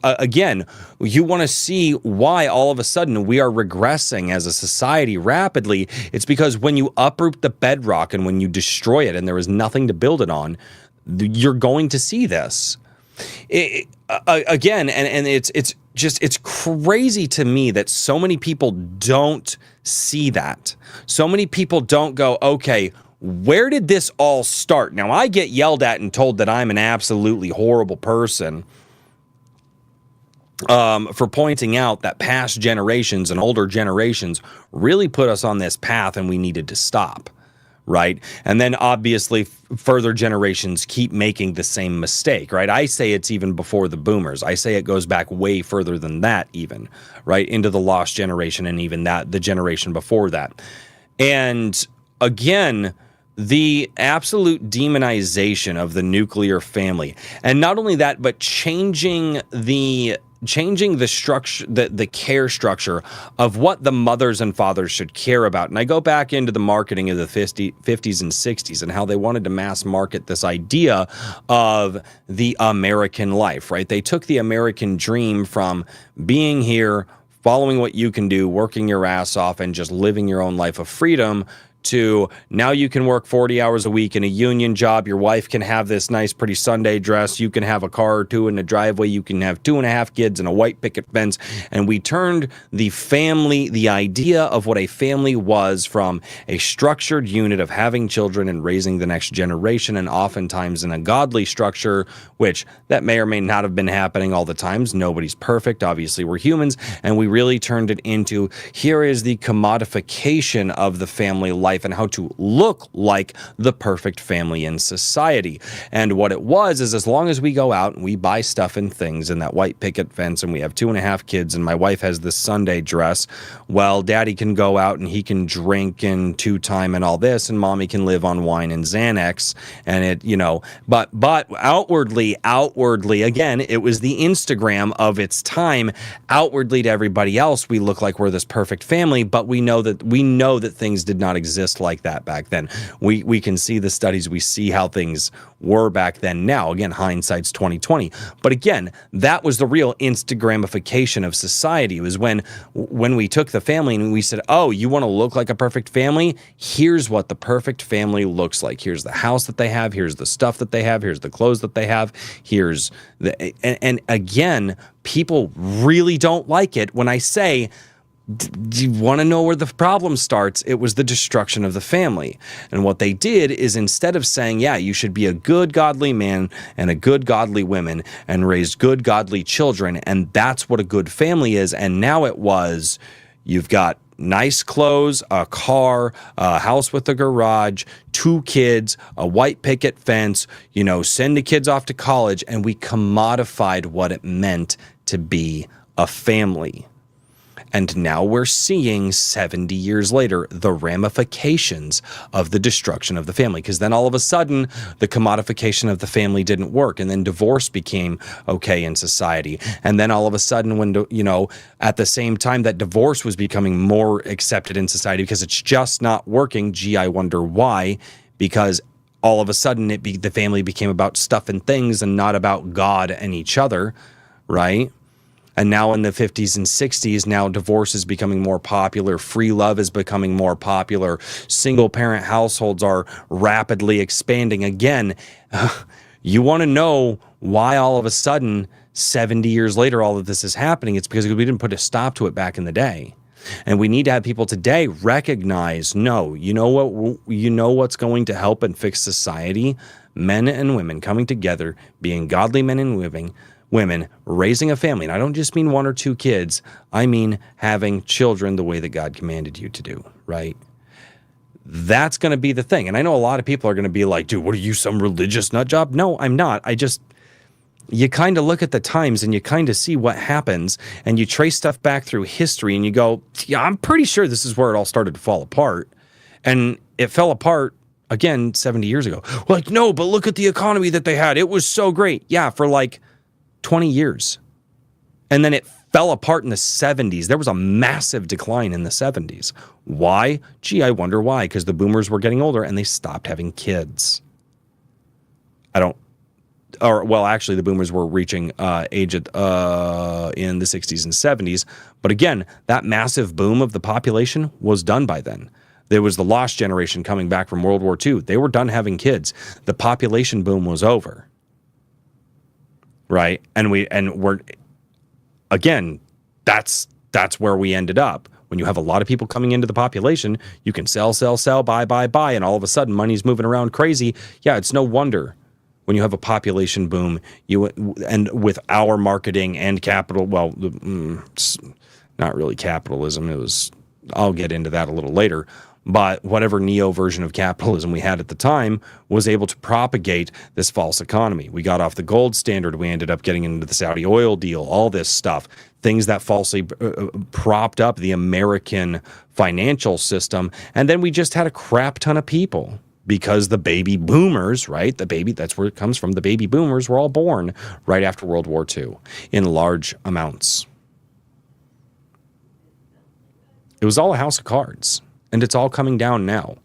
again, you want to see why all of a sudden we are regressing as a society rapidly. It's because when you uproot the bedrock and when you destroy it and there is nothing to build it on, you're going to see this. Again, and it's crazy to me that so many people don't see that. So many people don't go, okay, where did this all start? Now, I get yelled at and told that I'm an absolutely horrible person for pointing out that past generations and older generations really put us on this path and we needed to stop. Right. And then obviously further generations keep making the same mistake. Right. I say it's even before the boomers. I say it goes back way further than that, even right into the lost generation and even the generation before that. And again, the absolute demonization of the nuclear family. And not only that, but changing the structure, the care structure of what the mothers and fathers should care about. And I go back into the marketing of the 50s and 60s and how they wanted to mass market this idea of the American life, right? They took the American dream from being here, following what you can do, working your ass off, and just living your own life of freedom to now you can work 40 hours a week in a union job. Your wife can have this nice, pretty Sunday dress. You can have a car or two in the driveway. You can have 2.5 kids and a white picket fence. And we turned the family, the idea of what a family was, from a structured unit of having children and raising the next generation, and oftentimes in a godly structure, which that may or may not have been happening all the times. Nobody's perfect. Obviously, we're humans. And we really turned it into, here is the commodification of the family life and how to look like the perfect family in society. And what it was is, as long as we go out and we buy stuff and things in that white picket fence and we have 2.5 kids and my wife has this Sunday dress, well, daddy can go out and he can drink and two-time and all this, and mommy can live on wine and Xanax. And but outwardly, again, it was the Instagram of its time. Outwardly to everybody else, we look like we're this perfect family, but we know that things did not exist like that back then. We can see the studies, we see how things were back then. Now, again, hindsight's 2020. But again, that was the real Instagramification of society. It was when we took the family and we said, oh, you want to look like a perfect family? Here's what the perfect family looks like. Here's the house that they have. Here's the stuff that they have. Here's the clothes that they have. Here's and again, people really don't like it when I say, do you want to know where the problem starts? It was the destruction of the family. And what they did is, instead of saying, yeah, you should be a good godly man and a good godly woman and raise good godly children, and that's what a good family is. And now it was, you've got nice clothes, a car, a house with a garage, 2 kids, a white picket fence, send the kids off to college. And we commodified what it meant to be a family. And now we're seeing 70 years later the ramifications of the destruction of the family. Because then all of a sudden, the commodification of the family didn't work. And then divorce became okay in society. And then all of a sudden, when, at the same time that divorce was becoming more accepted in society because it's just not working, gee, I wonder why. Because all of a sudden, the family became about stuff and things and not about God and each other, right? And now in the 50s and 60s, now divorce is becoming more popular. Free love is becoming more popular. Single parent households are rapidly expanding. Again, you want to know why all of a sudden, 70 years later, all of this is happening. It's because we didn't put a stop to it back in the day. And we need to have people today recognize, no, you know what's going to help and fix society? Men and women coming together, being godly men and women raising a family. And I don't just mean 1 or 2 kids. I mean having children the way that God commanded you to do, right? That's going to be the thing. And I know a lot of people are going to be like, dude, what are you, some religious nut job? No, I'm not. You kind of look at the times and you kind of see what happens and you trace stuff back through history and you go, yeah, I'm pretty sure this is where it all started to fall apart. And it fell apart again 70 years ago. Like, no, but look at the economy that they had. It was so great. Yeah, for like 20 years. And then it fell apart in the 70s. There was a massive decline in the 70s. Why? Gee, I wonder why. Because the boomers were getting older and they stopped having kids. Actually, the boomers were reaching age in the 60s and 70s. But again, that massive boom of the population was done by then. There was the lost generation coming back from World War II. They were done having kids. The population boom was over. Right? And we're again, that's where we ended up. When you have a lot of people coming into the population, you can sell, buy, and all of a sudden money's moving around crazy. Yeah, it's no wonder when you have a population boom, and with our marketing and capital, it's not really capitalism. I'll get into that a little later. But whatever neo version of capitalism we had at the time was able to propagate this false economy. We got off the gold standard. We ended up getting into the Saudi oil deal, all this stuff, things that falsely propped up the American financial system. And then we just had a crap ton of people because the baby boomers, right? That's where it comes from. The baby boomers were all born right after World War II in large amounts. It was all a house of cards. And it's all coming down now.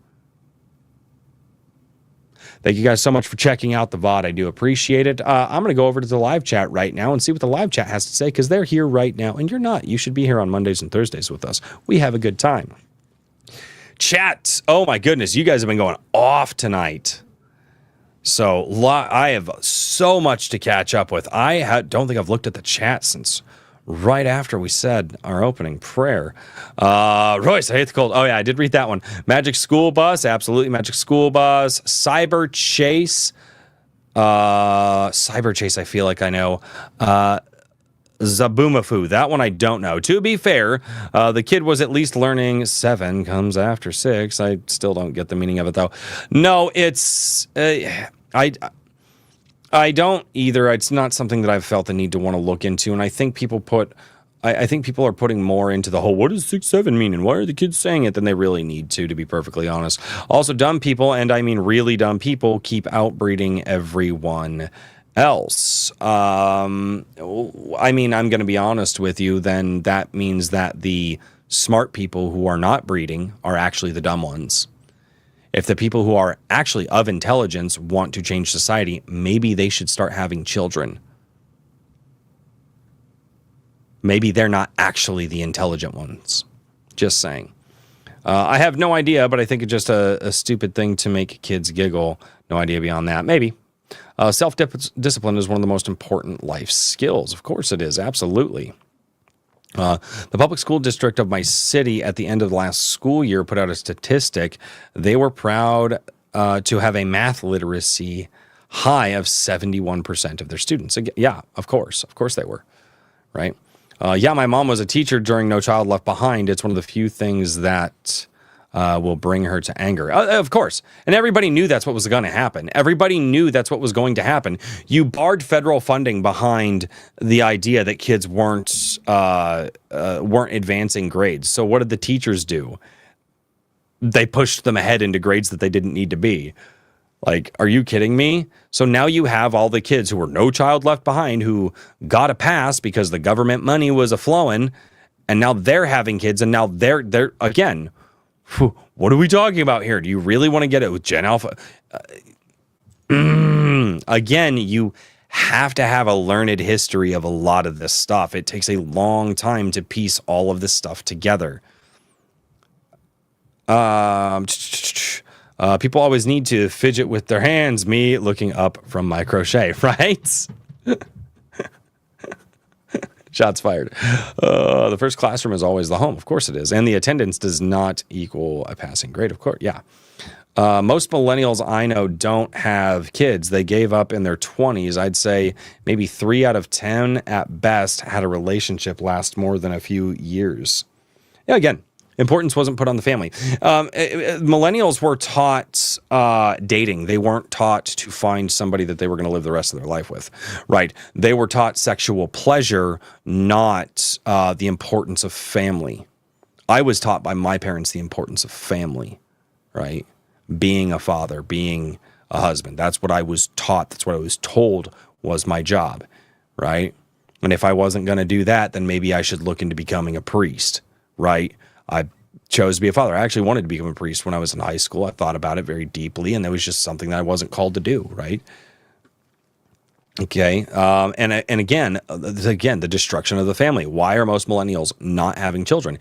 Thank you guys so much for checking out the VOD. I do appreciate it. I'm going to go over to the live chat right now and see what the live chat has to say, because they're here right now. And you're not. You should be here on Mondays and Thursdays with us. We have a good time. Chat. Oh, my goodness. You guys have been going off tonight. So I have so much to catch up with. I don't think I've looked at the chat since right after we said our opening prayer. Royce, I hate the cold. Oh, yeah, I did read that one. Magic School Bus. Absolutely. Magic School Bus. Cyber Chase. Cyber Chase, I feel like I know. Zabumafu. That one I don't know. To be fair, the kid was at least learning 7 comes after 6. I still don't get the meaning of it, though. No, it's... I don't either. It's not something that I've felt the need to want to look into, and I think people are putting more into the whole, what does 6-7 mean, and why are the kids saying it, than they really need to be perfectly honest. Also, dumb people, and I mean really dumb people, keep outbreeding everyone else. I mean, I'm going to be honest with you, then that means that the smart people who are not breeding are actually the dumb ones. If the people who are actually of intelligence want to change society, maybe they should start having children. Maybe they're not actually the intelligent ones. Just saying. I have no idea, but I think it's just a stupid thing to make kids giggle. No idea beyond that. Maybe. Self-discipline is one of the most important life skills. Of course it is. Absolutely. The public school district of my city at the end of the last school year put out a statistic. They were proud to have a math literacy high of 71% of their students. Yeah, of course they were, right? Yeah, my mom was a teacher during No Child Left Behind. It's one of the few things that will bring her to anger. Of course. And everybody knew that's what was going to happen. Everybody knew that's what was going to happen. You barred federal funding behind the idea that kids weren't advancing grades. So what did the teachers do? They pushed them ahead into grades that they didn't need to be. Like, are you kidding me? So now you have all the kids who were No Child Left Behind who got a pass because the government money was a-flowing, and now they're having kids, and now they're again, what are we talking about here? Do you really want to get it with Gen Alpha? Again, you have to have a learned history of a lot of this stuff. It takes a long time to piece all of this stuff together. People always need to fidget with their hands. Me looking up from my crochet, right? Shots fired. The first classroom is always the home. Of course it is. And the attendance does not equal a passing grade. Of course. Yeah. Most millennials I know don't have kids. They gave up in their 20s. I'd say maybe 3 out of 10 at best had a relationship last more than a few years. Yeah, again, Importance wasn't put on the family. Millennials were taught dating. They weren't taught to find somebody that they were going to live the rest of their life with, right? They were taught sexual pleasure, not the importance of family. I was taught by my parents the importance of family, right? Being a father, being a husband. That's what I was taught. That's what I was told was my job, right? And if I wasn't going to do that, then maybe I should look into becoming a priest, right? I chose to be a father. I actually wanted to become a priest when I was in high school. I thought about it very deeply, and it was just something that I wasn't called to do, right? Okay. And again, the destruction of the family. Why are most millennials not having children?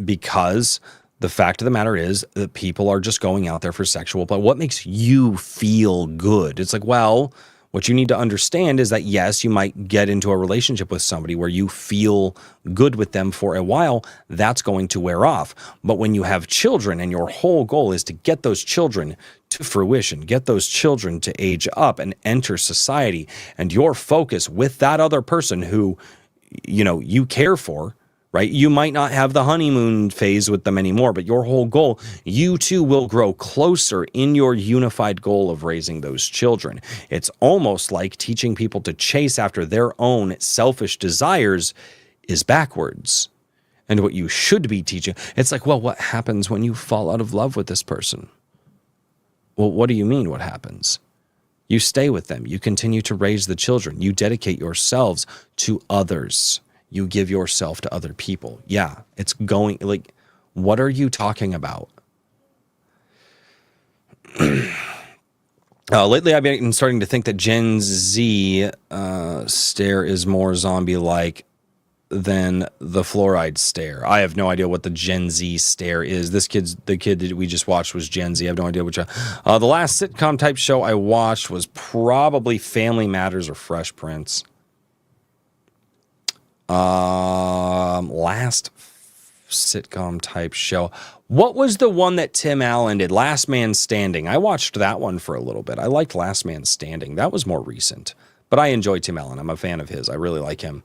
Because the fact of the matter is that people are just going out there for sexual play. What makes you feel good? It's like, well, what you need to understand is that, yes, you might get into a relationship with somebody where you feel good with them for a while. That's going to wear off. But when you have children and your whole goal is to get those children to fruition, get those children to age up and enter society, and your focus with that other person who, you care for, right? You might not have the honeymoon phase with them anymore, but your whole goal, you too will grow closer in your unified goal of raising those children. It's almost like teaching people to chase after their own selfish desires is backwards. And what you should be teaching, it's like, well, what happens when you fall out of love with this person? Well, what do you mean what happens? You stay with them. You continue to raise the children. You dedicate yourselves to others. You give yourself to other people. Yeah, it's going, like, what are you talking about? Lately, I've been starting to think that Gen Z stare is more zombie-like than the fluoride stare. I have no idea what the Gen Z stare is. The kid that we just watched was Gen Z. I have no idea which. The last sitcom type show I watched was probably Family Matters or Fresh Prince. Last sitcom type show. What was the one that Tim Allen did? Last Man Standing. I watched that one for a little bit. I liked Last Man Standing. That was more recent, but I enjoy Tim Allen. I'm a fan of his. I really like him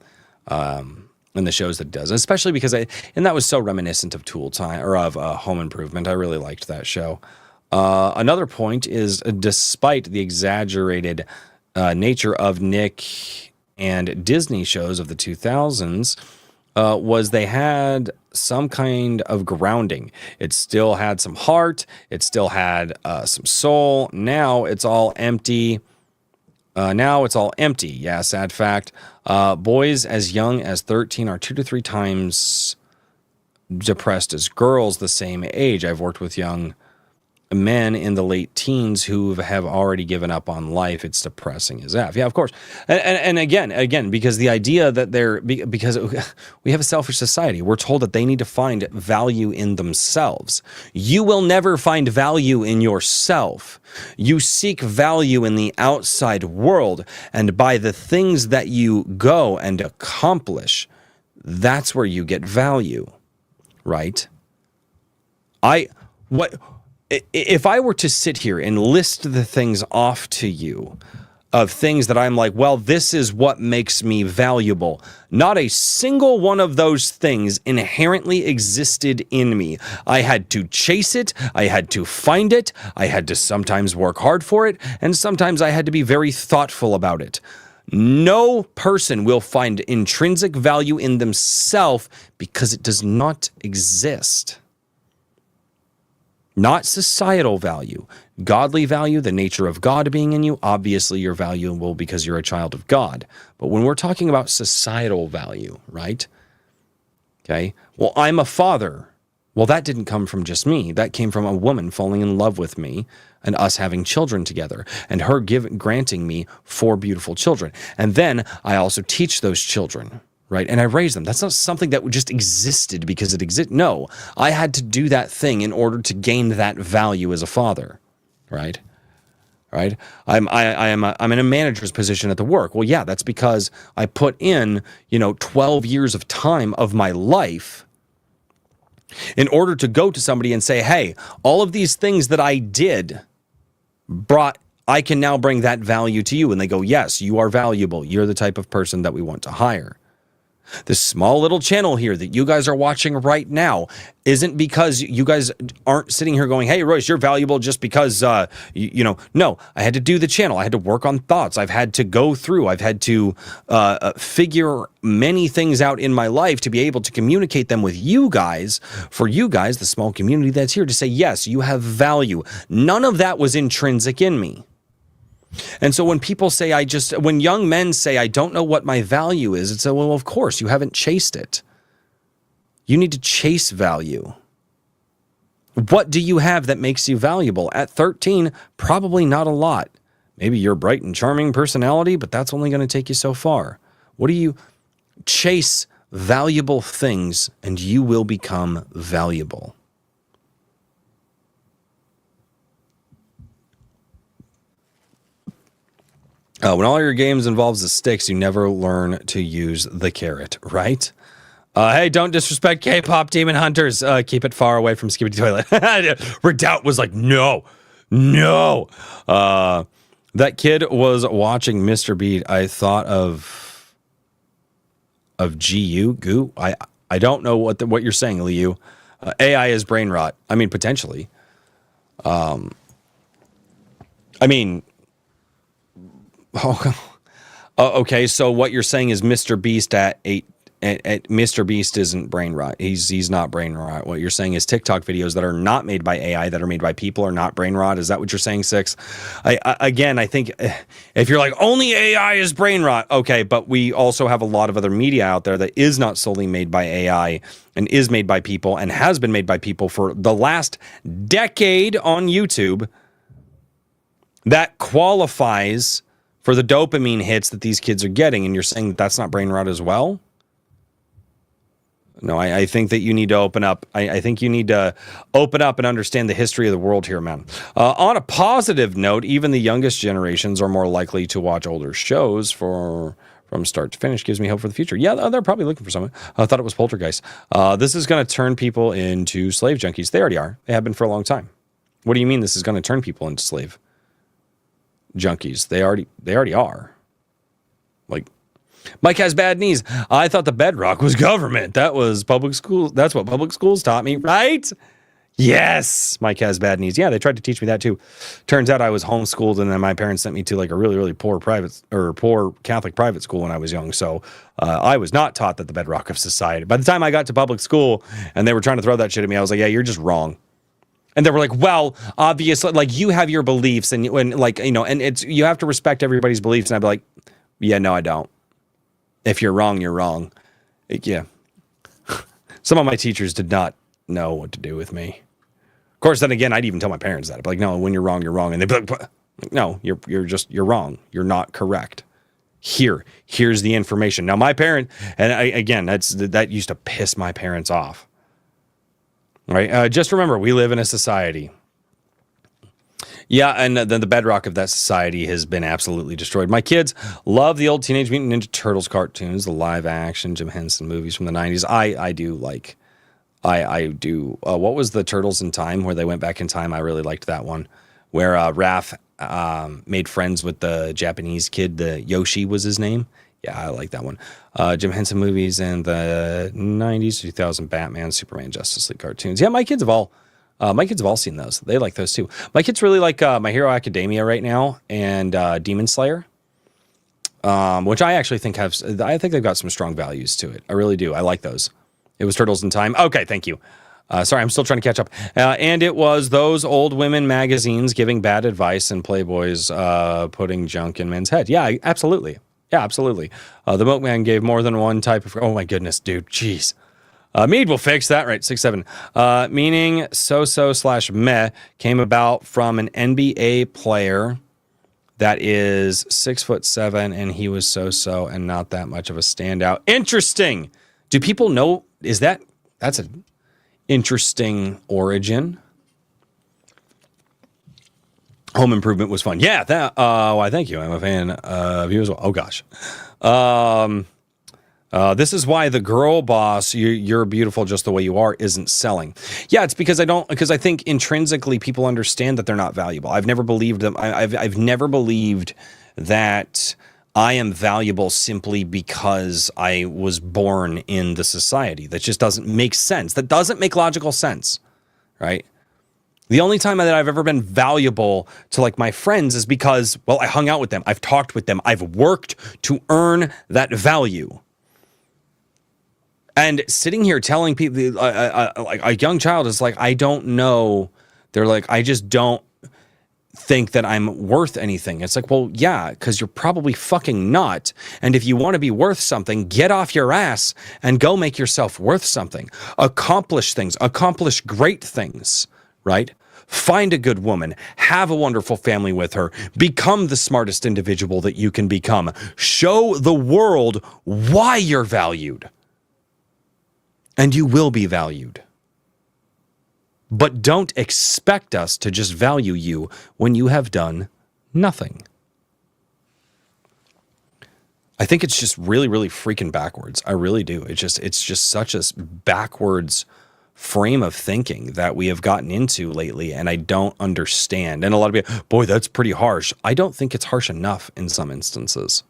in the shows that he does, especially because and that was so reminiscent of Tool Time or of Home Improvement. I really liked that show. Another point is, despite the exaggerated nature of Nick and Disney shows of the 2000s, was they had some kind of grounding. It still had some heart. It still had some soul. Now it's all empty. Yeah, sad fact. Boys as young as 13 are 2 to 3 times depressed as girls the same age. I've worked with young men in the late teens who have already given up on life. It's depressing as F. Yeah, of course. And again, because the idea that because we have a selfish society, we're told that they need to find value in themselves. You will never find value in yourself. You seek value in the outside world, and by the things that you go and accomplish, that's where you get value, right? If I were to sit here and list the things off to you of things that I'm like, well, this is what makes me valuable, not a single one of those things inherently existed in me. I had to chase it. I had to find it. I had to sometimes work hard for it. And sometimes I had to be very thoughtful about it. No person will find intrinsic value in themselves because it does not exist. Not societal value, godly value, the nature of God being in you. Obviously, you're valuable because you're a child of God. But when we're talking about societal value, right? Okay. Well, I'm a father. Well, that didn't come from just me. That came from a woman falling in love with me and us having children together and her granting me 4 beautiful children. And then I also teach those children. Right? And I raised them. That's not something that just existed because it existed. No, I had to do that thing in order to gain that value as a father. Right? Right? I'm in a manager's position at the work. Well, yeah, that's because I put in, 12 years of time of my life in order to go to somebody and say, hey, all of these things that I did I can now bring that value to you. And they go, yes, you are valuable. You're the type of person that we want to hire. This small little channel here that you guys are watching right now isn't because you guys aren't sitting here going, hey, Royce, you're valuable just because, no, I had to do the channel. I had to work on thoughts. I've had to go through. I've had to figure many things out in my life to be able to communicate them with you guys, for you guys, the small community that's here, to say, yes, you have value. None of that was intrinsic in me. And so when people say, when young men say, I don't know what my value is, it's well, of course, you haven't chased it. You need to chase value. What do you have that makes you valuable? At 13, probably not a lot. Maybe you're a bright and charming personality, but that's only going to take you so far. What do you chase? Valuable things, and you will become valuable. When all your games involves the sticks, you never learn to use the carrot, right? Hey, don't disrespect K-pop demon hunters. Keep it far away from Skibidi Toilet. Redoubt was like, no. That kid was watching Mr. Beat. I thought of Goo. I don't know what you're saying, Liu. AI is brain rot. I mean, potentially. Okay, so what you're saying is Mr. Beast at Mr. Beast isn't brain rot. He's not brain rot. What you're saying is TikTok videos that are not made by AI, that are made by people, are not brain rot. Is that what you're saying, Six? I think if you're like, only AI is brain rot, okay, but we also have a lot of other media out there that is not solely made by AI and is made by people and has been made by people for the last decade on YouTube that qualifies for the dopamine hits that these kids are getting, and you're saying that that's not brain rot as well? No, I think that you need to open up. I think you need to open up and understand the history of the world here, man. On a positive note, even the youngest generations are more likely to watch older shows from start to finish. Gives me hope for the future. Yeah, they're probably looking for someone. I thought it was Poltergeist. This is going to turn people into slave junkies. They already are. They have been for a long time. What do you mean this is going to turn people into slave junkies? They already are. Like, Mike has bad knees. I thought the bedrock was government. That was public schools. That's what public schools taught me, right? Yes, Mike has bad knees. Yeah, they tried to teach me that too. Turns out I was homeschooled, and then my parents sent me to like a really, really poor Catholic private school when I was young. So I was not taught that the bedrock of society. By the time I got to public school and they were trying to throw that shit at me, I was like, yeah, you're just wrong. And they were like, well, obviously, like, you have your beliefs, and like, and it's, you have to respect everybody's beliefs. And I'd be like, yeah, no, I don't. If you're wrong, you're wrong. Yeah. Some of my teachers did not know what to do with me. Of course, then again, I'd even tell my parents that. I'd be like, no, when you're wrong, you're wrong. And they'd be like, no, you're wrong. You're not correct. Here's the information. Now, my parent, and that used to piss my parents off. Right? Just remember, we live in a society. Yeah, and then the bedrock of that society has been absolutely destroyed. My kids love the old Teenage Mutant Ninja Turtles cartoons, the live action Jim Henson movies from the 90s. I do. What was the Turtles in Time, where they went back in time? I really liked that one, where Raph made friends with the Japanese kid. The Yoshi was his name. Yeah, I like that one. Jim Henson movies in the 90s, 2000 Batman, Superman, Justice League cartoons. Yeah, my kids have all seen those. They like those too. My kids really like My Hero Academia right now, and Demon Slayer, which I actually think they've got some strong values to it. I really do. I like those. It was Turtles in Time. Okay, thank you. Sorry, I'm still trying to catch up. And it was those old women magazines giving bad advice and Playboys putting junk in men's head. Yeah, absolutely. Yeah, absolutely. The Milkman gave more than one type of... Oh, my goodness, dude. Jeez. Mead will fix that, right? 6'7". Meaning so/meh came about from an NBA player that is 6'7", and he was so and not that much of a standout. Interesting. Do people know? That's an interesting origin. Home Improvement was fun. Yeah, why, thank you. I'm a fan of you as well. Oh, gosh. This is why the girl boss, you're beautiful just the way you are, isn't selling. Yeah, it's because I think intrinsically people understand that they're not valuable. I've never believed them. I've never believed that I am valuable simply because I was born in the society. That just doesn't make sense. That doesn't make logical sense, right? The only time that I've ever been valuable to like my friends is because, well, I hung out with them. I've talked with them. I've worked to earn that value. And sitting here telling people, like a young child is like, I don't know. They're like, I just don't think that I'm worth anything. It's like, well, yeah, because you're probably fucking not. And if you want to be worth something, get off your ass and go make yourself worth something. Accomplish things, accomplish great things, right? Find a good woman, have a wonderful family with her, become the smartest individual that you can become. Show the world why you're valued. And you will be valued. But don't expect us to just value you when you have done nothing. I think it's just really, really freaking backwards. I really do. It's just such a backwards frame of thinking that we have gotten into lately, and I don't understand. And a lot of people, boy, that's pretty harsh. I don't think it's harsh enough in some instances.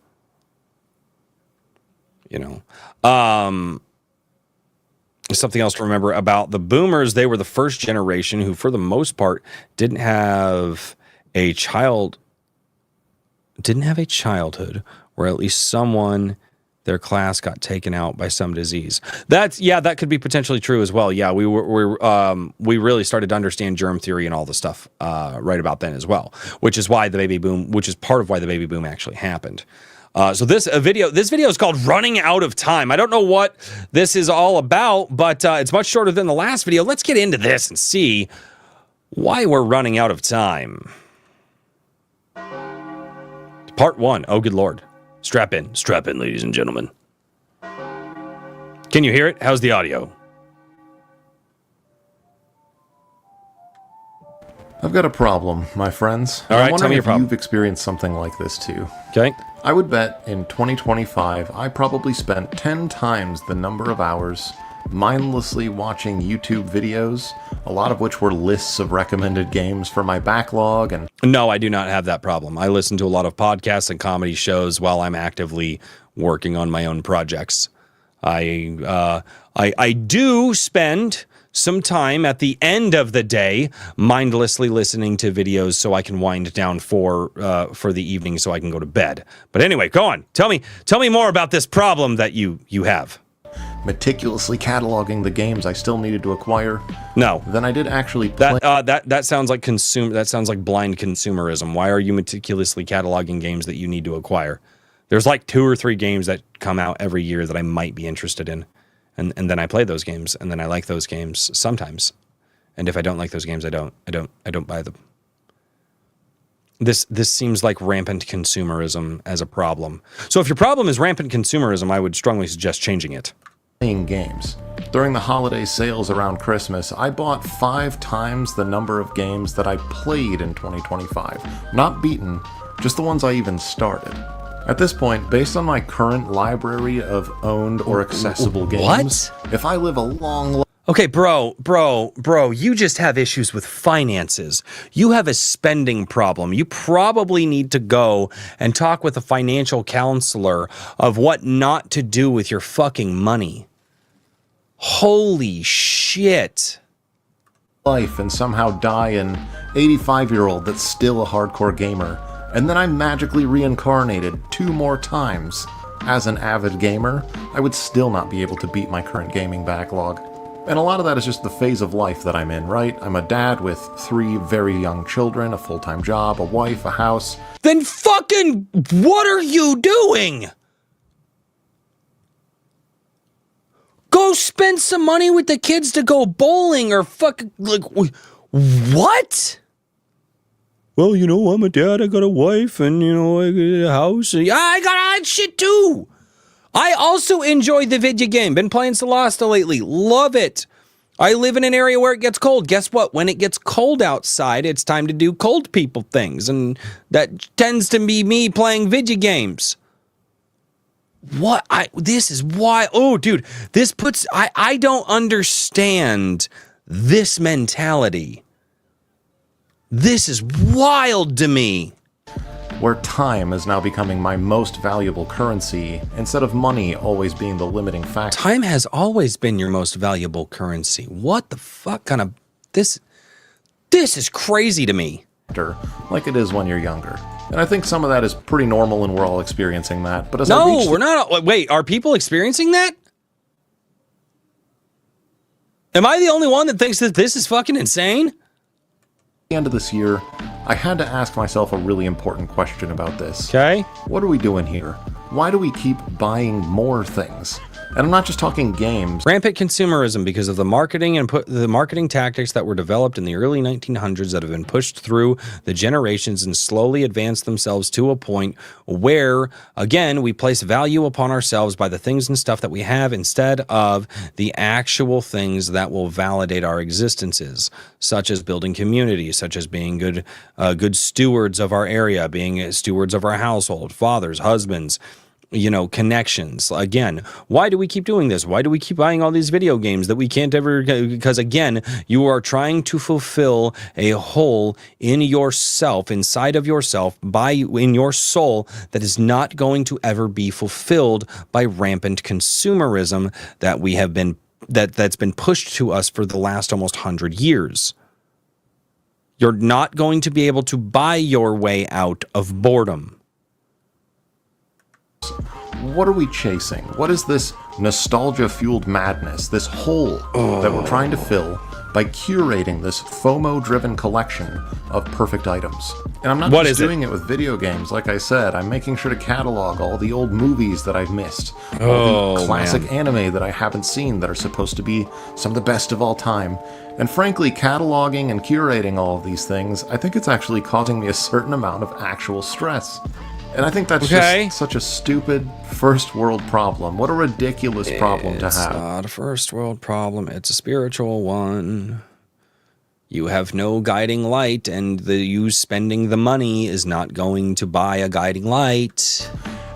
You know, something else to remember about the boomers. They were the first generation who, for the most part, didn't have a childhood, or at least someone, their class got taken out by some disease. That could be potentially true as well. Yeah, we really started to understand germ theory and all the stuff right about then as well, which is part of why the baby boom actually happened. So this video is called Running Out of Time. I don't know what this is all about, but it's much shorter than the last video. Let's get into this and see why we're running out of time. Part 1. Oh, good Lord. Strap in, ladies and gentlemen. Can you hear it? How's the audio? I've got a problem, my friends. All right, tell me your problem. You've experienced something like this too. Okay. I would bet in 2025, I probably spent 10 times the number of hours mindlessly watching YouTube videos, a lot of which were lists of recommended games for my backlog. And no, I do not have that problem. I listen to a lot of podcasts and comedy shows while I'm actively working on my own projects. I do spend some time at the end of the day mindlessly listening to videos so I can wind down for the evening so I can go to bed. But anyway, go on. Tell me more about this problem that you have. Meticulously cataloging the games I still needed to acquire. No. Then I did actually play. That sounds like that sounds like blind consumerism. Why are you meticulously cataloging games that you need to acquire? There's like 2 or 3 games that come out every year that I might be interested in. And then I play those games, and then I like those games sometimes. And if I don't like those games, I don't buy them. This seems like rampant consumerism as a problem. So if your problem is rampant consumerism, I would strongly suggest changing it. Playing games. During the holiday sales around Christmas, I bought 5 times the number of games that I played in 2025. Not beaten, just the ones I even started. At this point, based on my current library of owned or accessible games, if I live a long life... Okay, bro, you just have issues with finances. You have a spending problem. You probably need to go and talk with a financial counselor of what not to do with your fucking money. Holy shit. Life and somehow die an 85-year-old that's still a hardcore gamer. And then I'm magically reincarnated 2 more times. As an avid gamer, I would still not be able to beat my current gaming backlog. And a lot of that is just the phase of life that I'm in, right? I'm a dad with 3 very young children, a full-time job, a wife, a house. Then fucking what are you doing? Go spend some money with the kids to go bowling or fucking, like, what? Well, you know, I'm a dad, I got a wife, and, you know, I got a house. And, I got all that shit, too. I also enjoy the video game. Been playing Solasta lately. Love it. I live in an area where it gets cold. Guess what? When it gets cold outside, it's time to do cold people things, and that tends to be me playing video games. This is why, oh, dude, I don't understand this mentality. This is wild to me. where time is now becoming my most valuable currency, instead of money always being the limiting factor. Time has always been your most valuable currency. What the fuck kind of... This is crazy to me. Like it is when you're younger. And I think some of that is pretty normal and we're all experiencing that. But as No, we're not. Wait, are people experiencing that? Am I the only one that thinks that this is fucking insane? At the end of this year, I had to ask myself a really important question about this. Okay. What are we doing here? Why do we keep buying more things? And I'm not just talking games. Rampant consumerism because of the marketing and the marketing tactics that were developed in the early 1900s that have been pushed through the generations and slowly advanced themselves to a point where, again, we place value upon ourselves by the things and stuff that we have instead of the actual things that will validate our existences, such as building community, such as being good stewards of our area, being stewards of our household, fathers, husbands, connections. Again, why do we keep doing this? Why do we keep buying all these video games that we can't ever... Because again, you are trying to fulfill a hole in yourself, inside of yourself, in your soul, that is not going to ever be fulfilled by rampant consumerism that we have been... that's been pushed to us for the last almost 100 years. You're not going to be able to buy your way out of boredom. What are we chasing? What is this nostalgia-fueled madness, this hole that we're trying to fill by curating this FOMO-driven collection of perfect items? And I'm not just doing it with video games, like I said. I'm making sure to catalog all the old movies that I've missed, all the classic anime that I haven't seen that are supposed to be some of the best of all time. And frankly, cataloging and curating all of these things, I think it's actually causing me a certain amount of actual stress. And I think that's just such a stupid first world problem. What a ridiculous problem to have. It's not a first world problem. It's a spiritual one. You have no guiding light, and you spending the money is not going to buy a guiding light.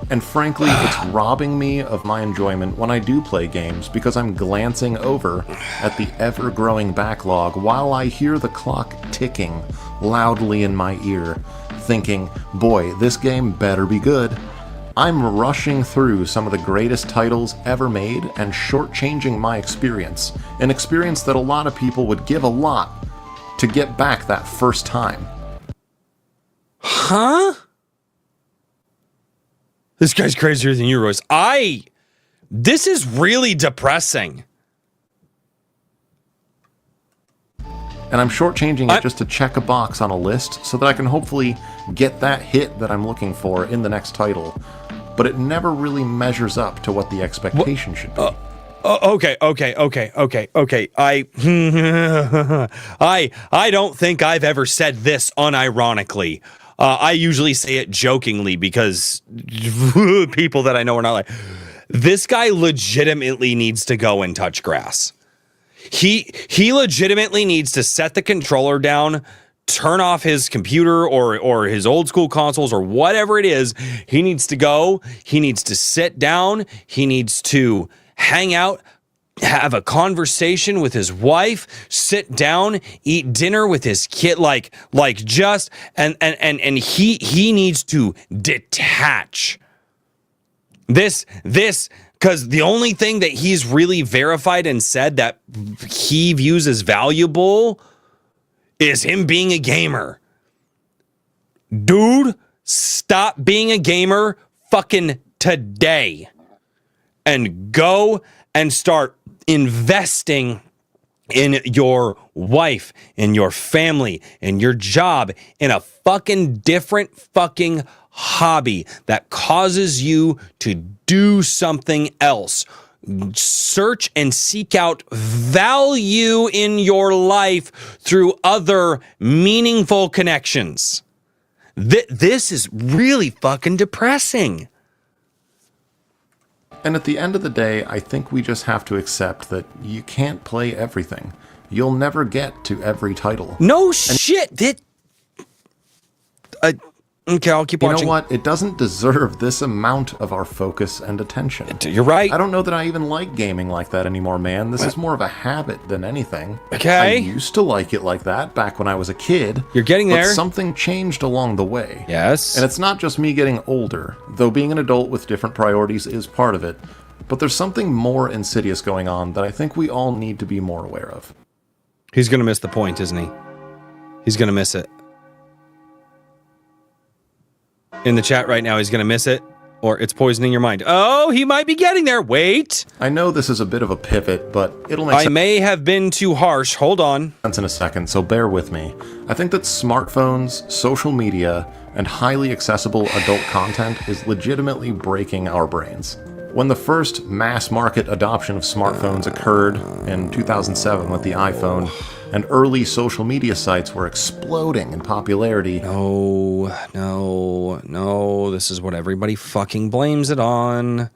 And frankly, it's robbing me of my enjoyment when I do play games because I'm glancing over at the ever-growing backlog while I hear the clock ticking loudly in my ear, thinking, boy, this game better be good. I'm rushing through some of the greatest titles ever made and shortchanging my experience, an experience that a lot of people would give a lot to get back that first time. Huh? This guy's crazier than you, Royce. This is really depressing. And I'm shortchanging it just to check a box on a list so that I can hopefully get that hit that I'm looking for in the next title. But it never really measures up to what the expectation should be. Okay. I don't think I've ever said this unironically. I usually say it jokingly because people that I know are not like, this guy legitimately needs to go and touch grass. He legitimately needs to set the controller down, turn off his computer or his old school consoles or whatever it is. He needs to go. He needs to sit down. He needs to hang out, have a conversation with his wife, sit down, eat dinner with his kid, and he needs to detach. This because the only thing that he's really verified and said that he views as valuable is him being a gamer. Dude, stop being a gamer fucking today and go and start investing in your wife, in your family, in your job, in a fucking different fucking hobby that causes you to do something else. Search and seek out value in your life through other meaningful connections. This is really fucking depressing. And at the end of the day, I think we just have to accept that you can't play everything. You'll never get to every title. No shit. Okay, I'll keep watching. You know what? It doesn't deserve this amount of our focus and attention. You're right. I don't know that I even like gaming like that anymore, man. This is more of a habit than anything. Okay. I used to like it like that back when I was a kid. You're getting there. But something changed along the way. Yes. And it's not just me getting older, though being an adult with different priorities is part of it. But there's something more insidious going on that I think we all need to be more aware of. He's going to miss the point, isn't he? He's going to miss it. In the chat right now, he's going to miss it, or it's poisoning your mind. Oh, he might be getting there. Wait. I know this is a bit of a pivot, but it'll make sense. I may have been too harsh. Hold on. In a second, so bear with me. I think that smartphones, social media, and highly accessible adult content is legitimately breaking our brains. When the first mass market adoption of smartphones occurred in 2007 with the iPhone, and early social media sites were exploding in popularity. No. This is what everybody fucking blames it on.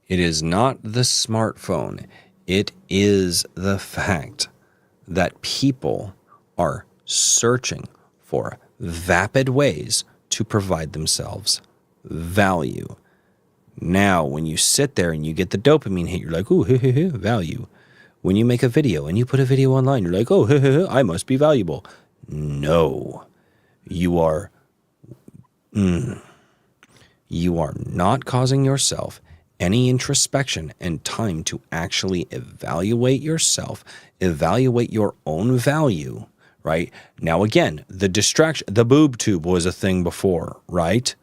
It is not the smartphone. It is the fact that people are searching for vapid ways to provide themselves value. Now, when you sit there and you get the dopamine hit, you're like, ooh, value. When you make a video and you put a video online, you're like, oh, I must be valuable. No, you are not causing yourself any introspection and time to actually evaluate yourself, evaluate your own value, right? Now, again, the distraction, the boob tube was a thing before, right?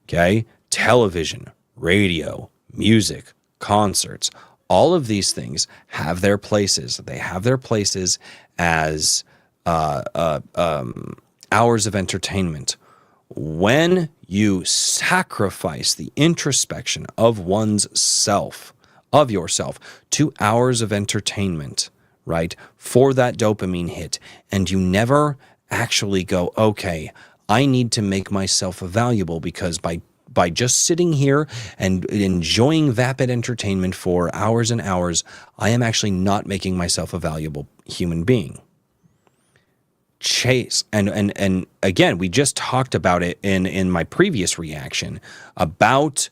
Okay, television, radio, music, concerts, all of these things have their places. They have their places as hours of entertainment. When you sacrifice the introspection of one's self, of yourself, to hours of entertainment, right, for that dopamine hit, and you never actually go, okay, I need to make myself valuable because by just sitting here and enjoying vapid entertainment for hours and hours, I am actually not making myself a valuable human being. Chase, and again, we just talked about it in my previous reaction about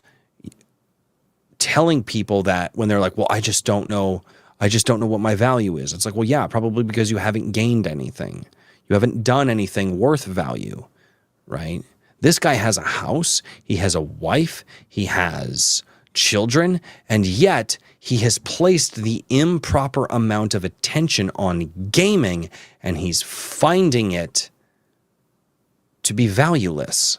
telling people that when they're like, well, I just don't know what my value is. It's like, well, yeah, probably because you haven't gained anything. You haven't done anything worth value, right? This guy has a house, he has a wife, he has children, and yet he has placed the improper amount of attention on gaming, and he's finding it to be valueless.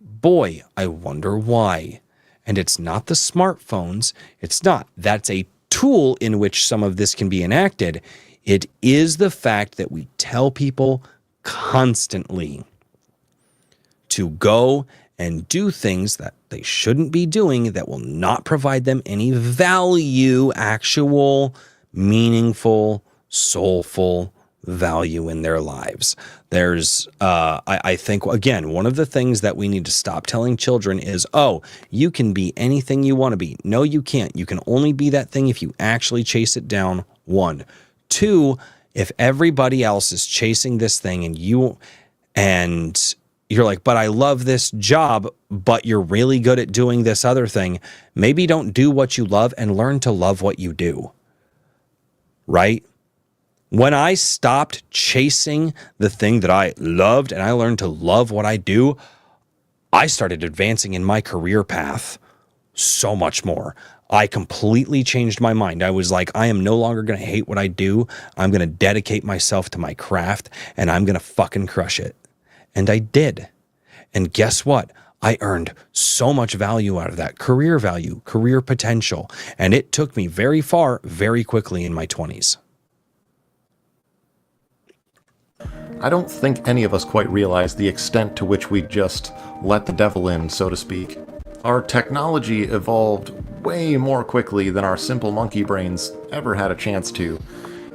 Boy, I wonder why. And it's not the smartphones, it's not. That's a tool in which some of this can be enacted. It is the fact that we tell people constantly to go and do things that they shouldn't be doing that will not provide them any value, actual, meaningful, soulful value in their lives. There's, I think, again, one of the things that we need to stop telling children is, oh, you can be anything you want to be. No, you can't. You can only be that thing if you actually chase it down, 1. 2, if everybody else is chasing this thing and you're like, but I love this job, but you're really good at doing this other thing. Maybe don't do what you love and learn to love what you do. Right? When I stopped chasing the thing that I loved and I learned to love what I do, I started advancing in my career path so much more. I completely changed my mind. I was like, I am no longer going to hate what I do. I'm going to dedicate myself to my craft and I'm going to fucking crush it. And I did. And guess what? I earned so much value out of that. Career value, career potential. And it took me very far, very quickly in my 20s. I don't think any of us quite realize the extent to which we just let the devil in, so to speak. Our technology evolved way more quickly than our simple monkey brains ever had a chance to.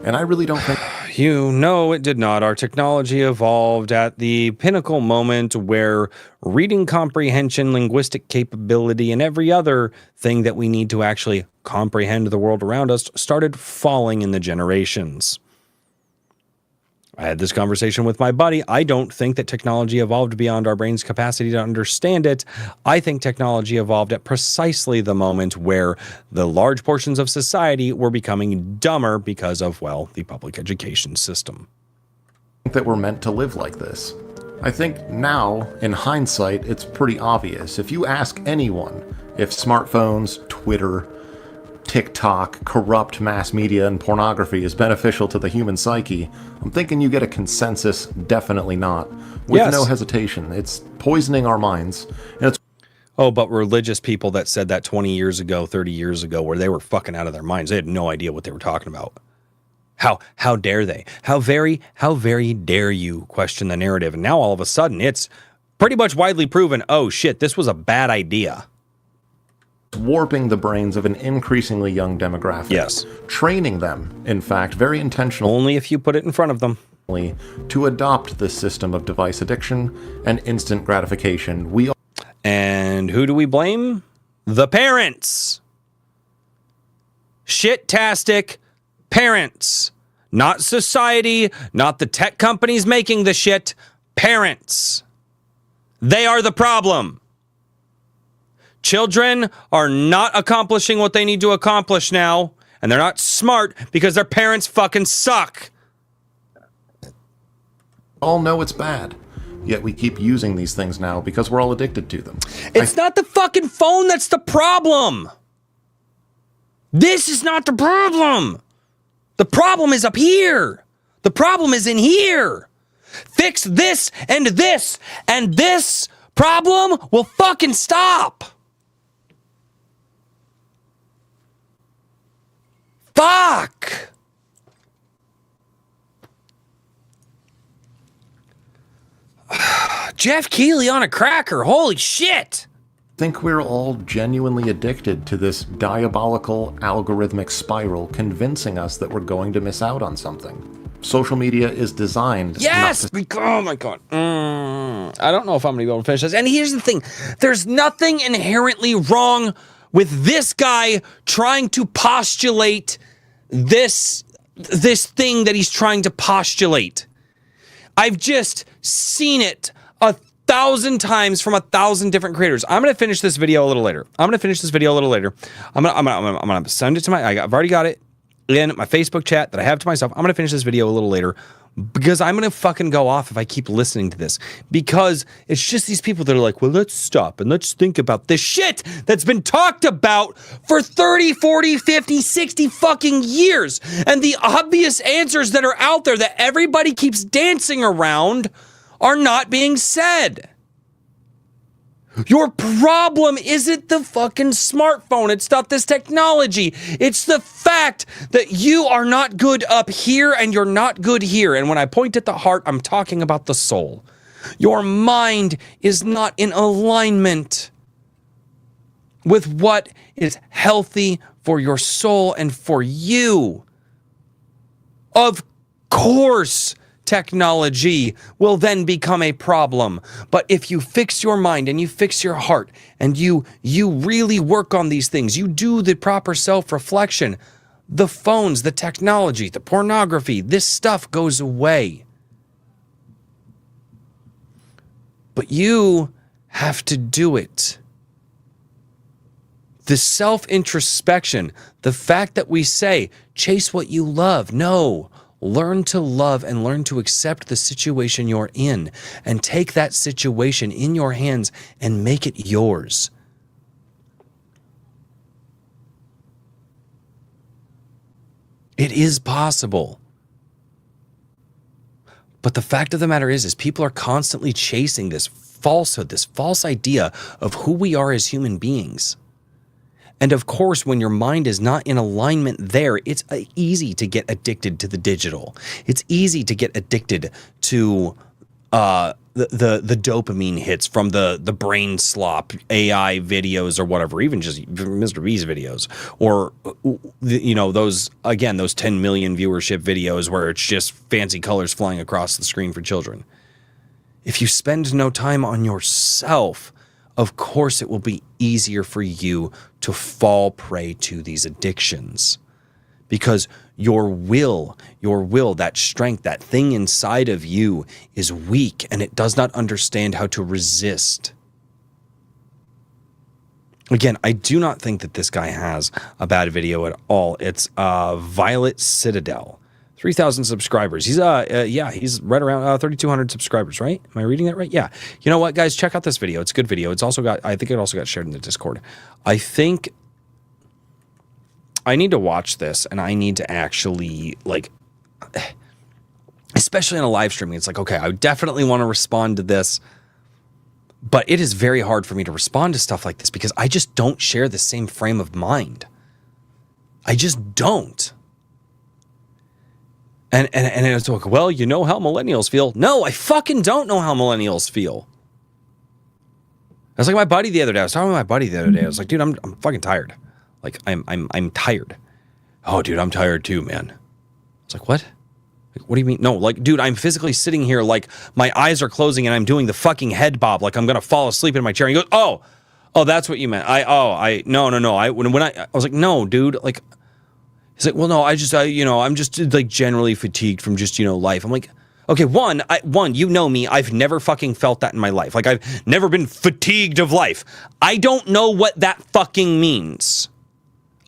And I really don't think... You know it did not. Our technology evolved at the pinnacle moment where reading comprehension, linguistic capability, and every other thing that we need to actually comprehend the world around us started falling in the generations. I had this conversation with my buddy. I don't think that technology evolved beyond our brain's capacity to understand it. I think technology evolved at precisely the moment where the large portions of society were becoming dumber because of, well, the public education system. That we're meant to live like this. I think now, in hindsight, it's pretty obvious. If you ask anyone if smartphones, Twitter, TikTok, corrupt mass media, and pornography is beneficial to the human psyche, I'm thinking you get a consensus, definitely not. With no hesitation. It's poisoning our minds. And it's but religious people that said that 20 years ago, 30 years ago, where they were fucking out of their minds. They had no idea what they were talking about. How dare they? How very dare you question the narrative? And now all of a sudden it's pretty much widely proven, oh shit, this was a bad idea. Warping the brains of an increasingly young demographic. Yes. Training them, in fact, very intentionally. Only if you put it in front of them. To adopt this system of device addiction and instant gratification. And who do we blame? The parents. Shit-tastic parents. Not society, not the tech companies making the shit. Parents. They are the problem. Children are not accomplishing what they need to accomplish now, and they're not smart because their parents fucking suck. All know it's bad, yet we keep using these things now because we're all addicted to them. It's not the fucking phone that's the problem. This is not the problem. The problem is up here. The problem is in here. Fix this, and this problem will fucking stop. Fuck! Jeff Keighley on a cracker. Holy shit! I think we're all genuinely addicted to this diabolical algorithmic spiral convincing us that we're going to miss out on something. Social media is designed Yes! Oh my god. I don't know if I'm going to be able to finish this. And here's the thing. There's nothing inherently wrong with this guy trying to postulate this thing that he's trying to postulate. I've just seen it 1,000 times from 1,000 different creators. I'm going to finish this video a little later. I'm going to send it to I've already got it in my Facebook chat that I have to myself. I'm going to finish this video a little later because I'm going to fucking go off if I keep listening to this, because it's just these people that are like, well, let's stop and let's think about this shit that's been talked about for 30, 40, 50, 60 fucking years. And the obvious answers that are out there that everybody keeps dancing around are not being said. Your problem isn't the fucking smartphone. It's not this technology. It's the fact that you are not good up here and you're not good here. And when I point at the heart, I'm talking about the soul. Your mind is not in alignment with what is healthy for your soul and for you. Of course, technology will then become a problem. But if you fix your mind and you fix your heart and you really work on these things, you do the proper self-reflection, the phones, the technology, the pornography, this stuff goes away. But you have to do it. The self-introspection, the fact that we say, chase what you love. No. Learn to love and learn to accept the situation you're in and take that situation in your hands and make it yours. It is possible. But the fact of the matter is people are constantly chasing this falsehood, this false idea of who we are as human beings. And of course, when your mind is not in alignment there, it's easy to get addicted to the digital. It's easy to get addicted to the dopamine hits from the brain slop AI videos or whatever, even just Mr. B's videos, or those 10 million viewership videos where it's just fancy colors flying across the screen for children. If you spend no time on yourself, of course it will be easier for you to fall prey to these addictions, because your will, that strength, that thing inside of you is weak and it does not understand how to resist. Again, I do not think that this guy has a bad video at all. It's Violet Citadel. 3,000 subscribers. He's he's right around 3,200 subscribers, right? Am I reading that right? Yeah. You know what, guys? Check out this video. It's a good video. I think it also got shared in the Discord. I think I need to watch this and I need to actually, like, especially in a live streaming, it's like, okay, I definitely want to respond to this, but it is very hard for me to respond to stuff like this because I just don't share the same frame of mind. I just don't. And it's like, well, you know how millennials feel. No, I fucking don't know how millennials feel. I was like my buddy the other day. I was talking with my buddy the other day. I was like, dude, I'm fucking tired. Like I'm tired. Oh, dude, I'm tired too, man. I was like, what? Like, what do you mean? No, like, dude, I'm physically sitting here like my eyes are closing and I'm doing the fucking head bob like I'm gonna fall asleep in my chair. And he goes, oh, that's what you meant. No. When I was like, no, dude, like, he's like, well, no, I'm just like generally fatigued from just, life. I'm like, okay, one, you know me, I've never fucking felt that in my life. Like, I've never been fatigued of life. I don't know what that fucking means.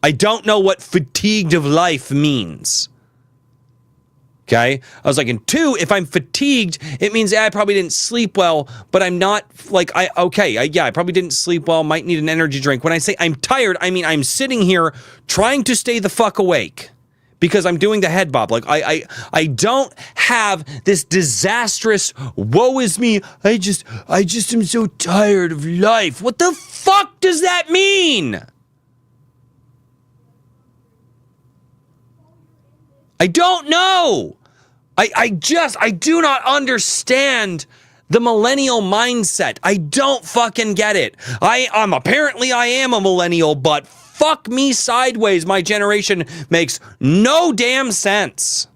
I don't know what fatigued of life means. Okay? I was like, and two, if I'm fatigued, it means I probably didn't sleep well, but I'm not like, I probably didn't sleep well, might need an energy drink. When I say I'm tired, I mean, I'm sitting here trying to stay the fuck awake because I'm doing the head bob. Like, I don't have this disastrous, woe is me, I just am so tired of life. What the fuck does that mean? I don't know. I do not understand the millennial mindset. I don't fucking get it. I am a millennial, but fuck me sideways. My generation makes no damn sense.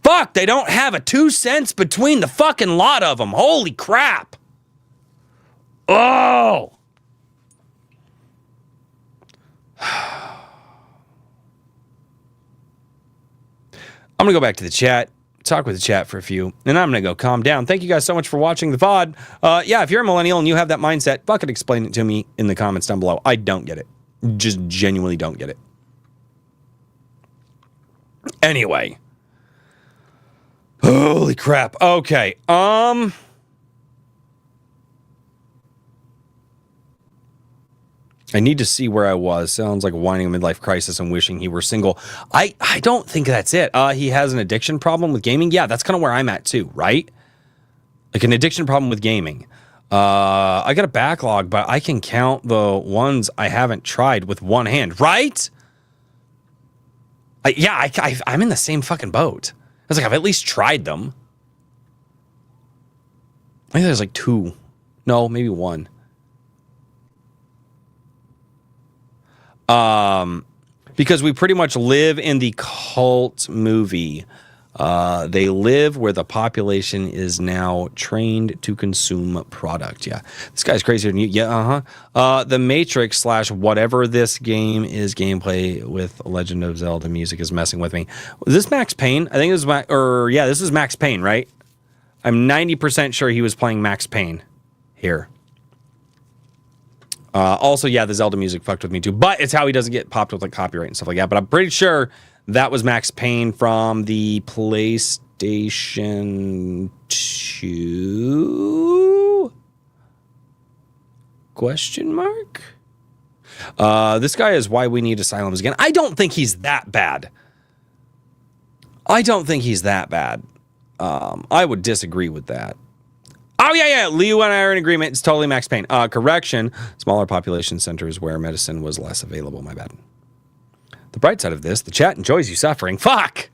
Fuck, they don't have a 2 cents between the fucking lot of them. Holy crap. Oh. I'm going to go back to the chat, talk with the chat for a few, and I'm going to go calm down. Thank you guys so much for watching the VOD. If you're a millennial and you have that mindset, fucking explain it to me in the comments down below. I don't get it. Just genuinely don't get it. Anyway. Holy crap. Okay. I need to see where I was. Sounds like whining a midlife crisis and wishing he were single. I don't think that's it. He has an addiction problem with gaming. Yeah, that's kind of where I'm at too, right? Like an addiction problem with gaming. I got a backlog, but I can count the ones I haven't tried with one hand, right? I'm in the same fucking boat. I was like, I've at least tried them. I think there's like 2. No, maybe 1. Because we pretty much live in the cult movie. They live where the population is now trained to consume product. Yeah, this guy's crazier than you. Yeah, The Matrix / whatever this game is gameplay with Legend of Zelda music is messing with me. Was this Max Payne? I think this is this is Max Payne, right? I'm 90% sure he was playing Max Payne here. Also, yeah, the Zelda music fucked with me too, but it's how he doesn't get popped with like copyright and stuff like that. But I'm pretty sure that was Max Payne from the PlayStation 2? Question mark? This guy is why we need asylums again. I don't think he's that bad. I would disagree with that. Oh, yeah. Leo and I are in agreement. It's totally Max Payne. Correction. Smaller population centers where medicine was less available. My bad. The bright side of this, the chat enjoys you suffering. Fuck!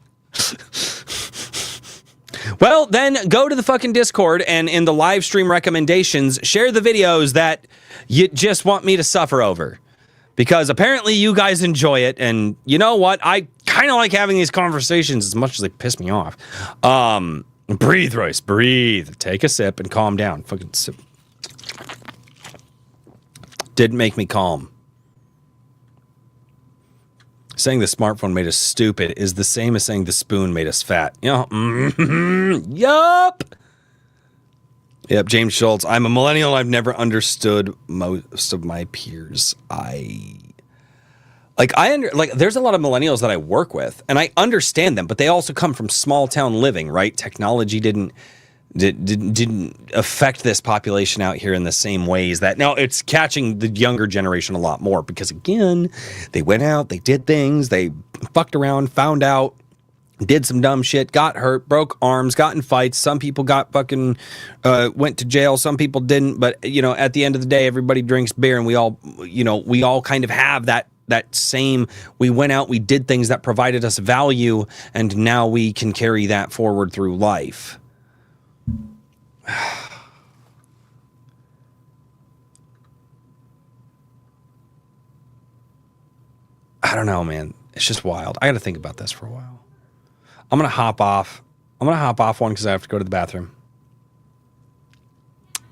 Well, then go to the fucking Discord and in the live stream recommendations, share the videos that you just want me to suffer over. Because apparently you guys enjoy it. And you know what? I kind of like having these conversations as much as they piss me off. Breathe, Royce, breathe. Take a sip and calm down. Fucking sip. Didn't make me calm. saying the smartphone made us stupid is the same as saying the spoon made us fat. You know, yup. Yep, James Schultz. I'm a millennial. I've never understood most of my peers. There's a lot of millennials that I work with, and I understand them, but they also come from small town living, right? Technology didn't affect this population out here in the same ways that now it's catching the younger generation a lot more because, again, they went out, they did things, they fucked around, found out, did some dumb shit, got hurt, broke arms, got in fights. Some people got fucking went to jail. Some people didn't. But, you know, at the end of the day, everybody drinks beer, and we all kind of have that same, we went out, we did things that provided us value, and now we can carry that forward through life. I don't know, man. It's just wild. I got to think about this for a while. I'm going to hop off. One because I have to go to the bathroom.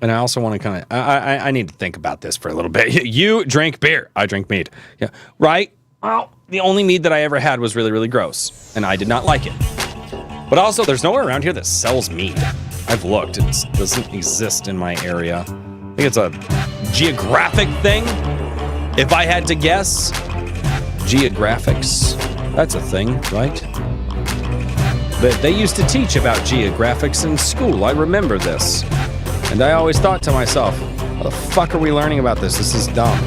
And I also want to I need to think about this for a little bit. You drink beer. I drink mead. Yeah. Right? Well, the only mead that I ever had was really, really gross. And I did not like it. But also, there's nowhere around here that sells mead. I've looked. It doesn't exist in my area. I think it's a geographic thing. If I had to guess, geographics. That's a thing, right? But they used to teach about geographics in school. I remember this. And I always thought to myself, how the fuck are we learning about this? This is dumb.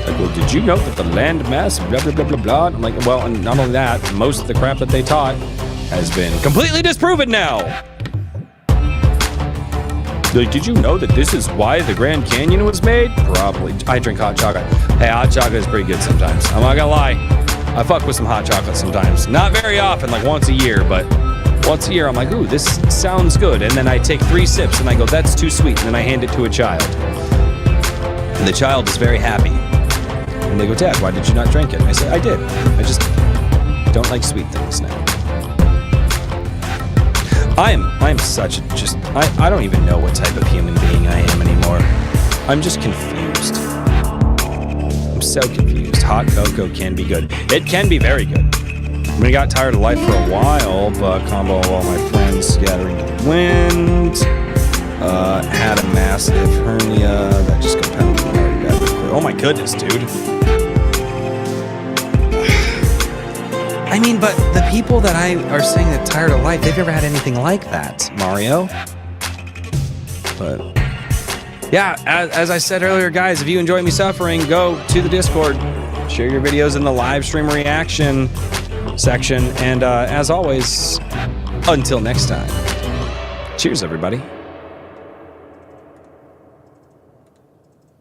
Like, well, did you know that the land mass, blah, blah, blah, blah, blah? I'm like, well, and not only that, most of the crap that they taught has been completely disproven now. Like, did you know that this is why the Grand Canyon was made? Probably. I drink hot chocolate. Hey, hot chocolate is pretty good sometimes. I'm not gonna lie. I fuck with some hot chocolate sometimes. Not very often, like once a year, but once a year I'm like, ooh, this sounds good. And then I take 3 sips and I go, that's too sweet. And then I hand it to a child. And the child is very happy. And they go, Dad, why did you not drink it? I say, I did. I just don't like sweet things now. I'm such a I don't even know what type of human being I am anymore. I'm just confused. I'm so confused. Hot cocoa can be good. It can be very good. I mean, I got tired of life for a while, but combo of all my friends scattering to the wind. Had a massive hernia that just compounded my already bad. Oh my goodness, dude. I mean, but the people that are saying that tired of life, they've never had anything like that, Mario. But yeah, as I said earlier, guys, if you enjoy me suffering, go to the Discord, share your videos in the live stream reaction section, and as always, until next time, cheers, everybody.